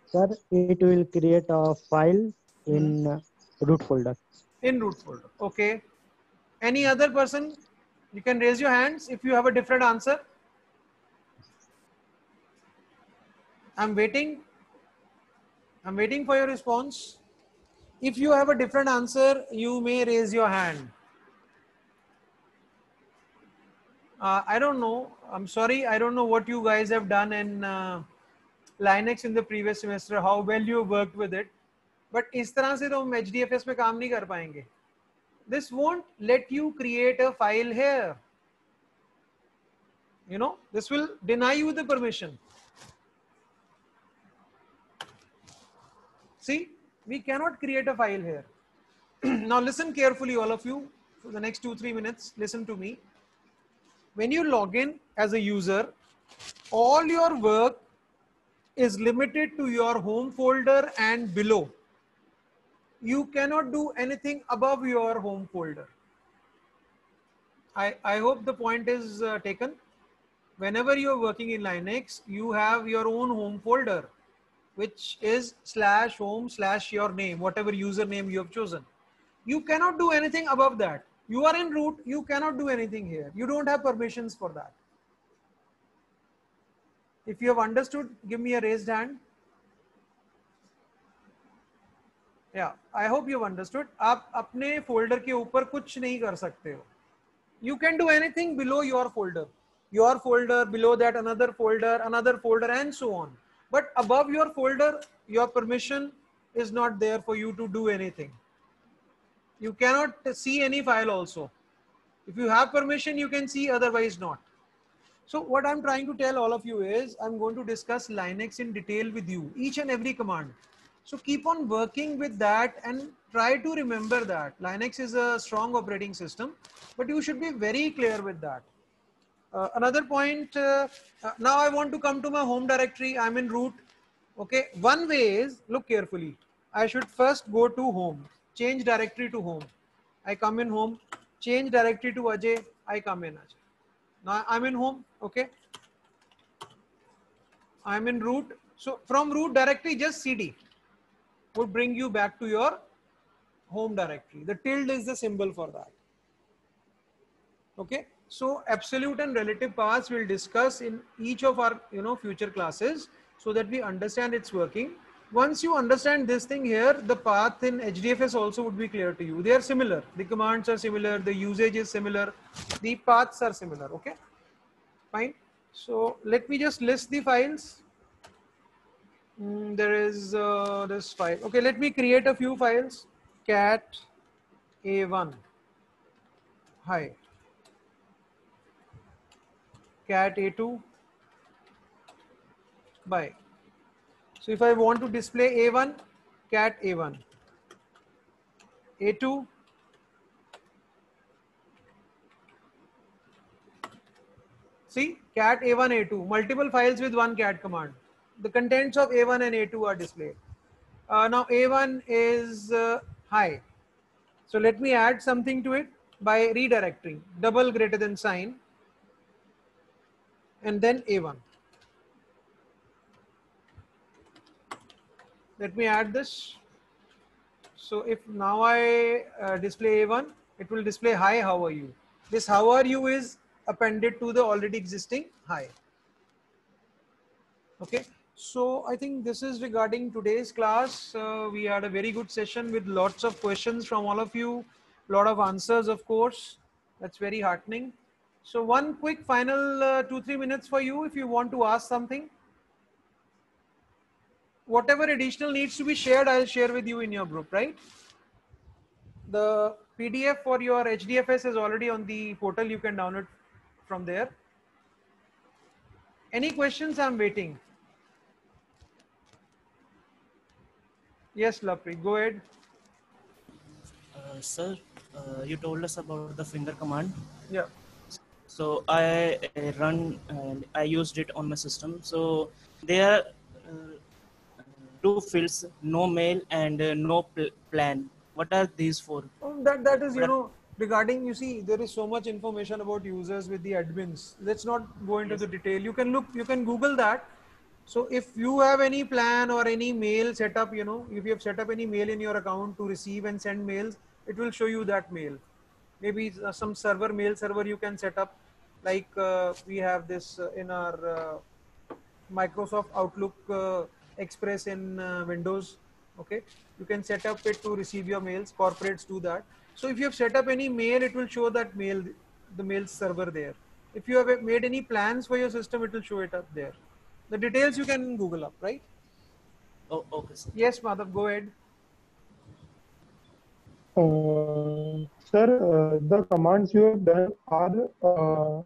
Sir, it will create a file in root folder. In root folder. Okay. Any other person? You can raise your hands if you have a different answer. I'm waiting. I'm waiting for your response. If you have a different answer, you may raise your hand. I don't know. I'm sorry. I don't know what you guys have done in Linux in the previous semester, how well you worked with it. But इस तरह से तो हम HDFS में काम नहीं कर पाएंगे. This won't let you create a file here. This will deny you the permission. See, we cannot create a file here. Now listen carefully, all of you, for the next 2-3 minutes. Listen to me. When you log in as a user, all your work is limited to your home folder and below. You cannot do anything above your home folder. I hope the point is taken. Whenever you're working in Linux, you have your own home folder, which is /home/your name, whatever username you have chosen. You cannot do anything above that. You are in root, you cannot do anything here. You don't have permissions for that. If you have understood, give me a raised hand. Yeah, I hope you have understood. आप अपने folder के ऊपर कुछ नहीं कर सकते हो. You can do anything below your folder. Your folder, below that another folder, and so on. But above your folder, your permission is not there for you to do anything. You cannot see any file also. If you have permission, you can see, otherwise not. So what I'm trying to tell all of you is, I'm going to discuss Linux in detail with you, each and every command. So keep on working with that and try to remember that Linux is a strong operating system, but you should be very clear with that. Another point, now I want to come to my home directory. I'm in root. Okay, one way is, look carefully. I should first go to home, change directory to home. I come in home, change directory to Ajay. I come in Ajay. Now I'm in home. Okay, I'm in root. So from root directory, just CD would bring you back to your home directory. The tilde is the symbol for that. Okay, so absolute and relative paths we'll discuss in each of our future classes, so that we understand its working. Once you understand this thing here, the path in HDFS also would be clear to you. They are similar. The commands are similar. The usage is similar. The paths are similar. Okay, fine. So let me just list the files. There is this file. Okay, let me create a few files. Cat A1. Hi. Cat A2. Bye. So if I want to display A1, cat A1. A2. See, cat A1, A2. Multiple files with one cat command. The contents of A1 and A2 are displayed. Now A1 is high. So let me add something to it by redirecting. Double greater than sign. And then A1. Let me add this. So if now I display A1, it will display hi, how are you? This how are you is appended to the already existing hi. Okay, so I think this is regarding today's class. We had a very good session with lots of questions from all of you, lot of answers, of course. That's very heartening. So one quick final 2-3 minutes for you if you want to ask something. Whatever additional needs to be shared, I'll share with you in your group, right? The PDF for your HDFS is already on the portal. You can download from there. Any questions? I'm waiting. Yes, Lapri, go ahead. Sir, you told us about the finger command. Yeah. So I run and I used it on my system. So there are two fields, no mail and no plan. What are these for? That is, you know, regarding, you see, there is so much information about users with the admins. Let's not go into the detail. You can look, you can Google that. So if you have any plan or any mail set up, you know, if you have set up any mail in your account to receive and send mails, it will show you that mail. Maybe some server, mail server you can set up, like we have this in our Microsoft Outlook Express in Windows. Okay, you can set up it to receive your mails. Corporates do that. So if you have set up any mail, it will show that mail, the mail server there. If you have made any plans for your system, it will show it up there. The details you can Google up, right? Oh, okay, sir. Yes, Madhav, go ahead. Sir, the commands you have done are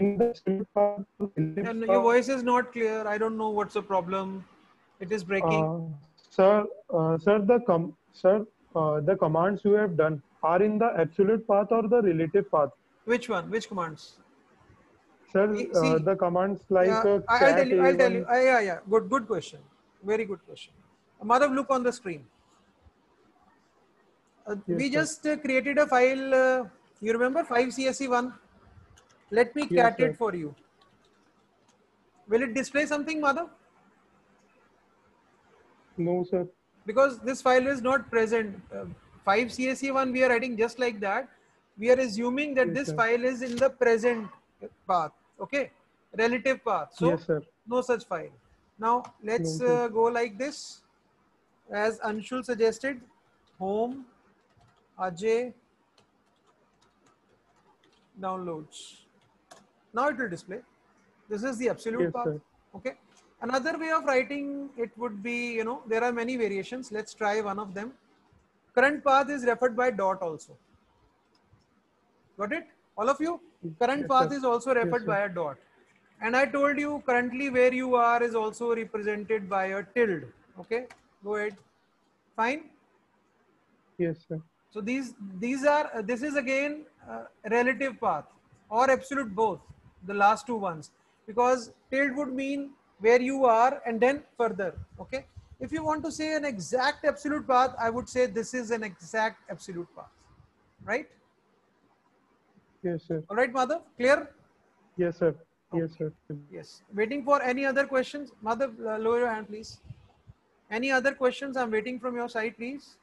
in the absolute path or relative And your path. voice is not clear. I don't know what's the problem. It is breaking. The commands you have done are in the absolute path or the relative path. Which one? Which commands? Sir, See, the commands like I'll tell cat you. I'll tell you. A1. Yeah. Good question. Very good question. Madhav, look on the screen. Yes, We sir. just created a file. You remember 5CSE1? Let me Yes, cat sir. it for you. Will it display something, Madhav? No, sir. Because this file is not present. 5CSE1 we are writing just like that. We are assuming that Yes, this sir. file is in the present path. Okay, relative path. So Yes, sir. no such file. Now let's No, sir. go like this. As Anshul suggested, home, Ajay, downloads. Now it will display. This is the absolute Yes, path. sir. Okay. Another way of writing it would be, you know, there are many variations. Let's try one of them. Current path is referred by dot also. Got it? All of you? Current Yes, path sir. is also Yes, referred sir. by a dot. And I told you currently where you are is also represented by a tilde. Okay. Go ahead. Fine. Yes, sir. So these are this is again relative path or absolute both, the last two ones, because tilde would mean where you are and then further. Okay. If you want to say an exact absolute path, I would say this is an exact absolute path, right? Yes, sir. All right, Madhav, clear? Yes, sir. Yes, sir. Yes. Waiting for any other questions? Madhav, lower your hand, please. Any other questions? I'm waiting from your side, please.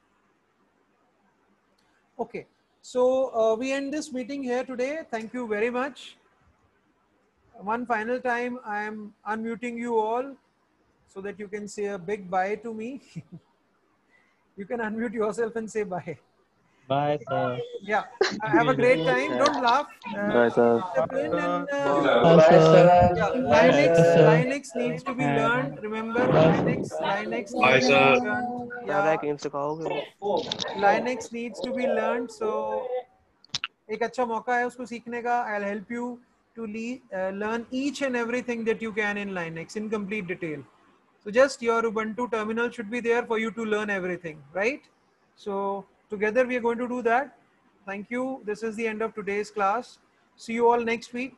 Okay. So we end this meeting here today. Thank you very much. One final time, I am unmuting you all so that you can say a big bye to me. You can unmute yourself and say bye. Bye, sir. Yeah. Have a great time. Don't laugh. Bye, sir. Discipline and Bye, sir. yeah, Bye, sir. Linux needs to be And learned. Remember, Bye, sir. Linux Bye, needs to be sir. learned. Bye bye Yeah, game सिखाओगे वो Linux needs to be learned. So एक अच्छा मौका है उसको सीखने का. I'll help you to learn each and everything that you can in Linux in complete detail. So just your Ubuntu terminal should be there for you to learn everything, right? So together we are going to do that. Thank you. This is the end of today's class. See you all next week.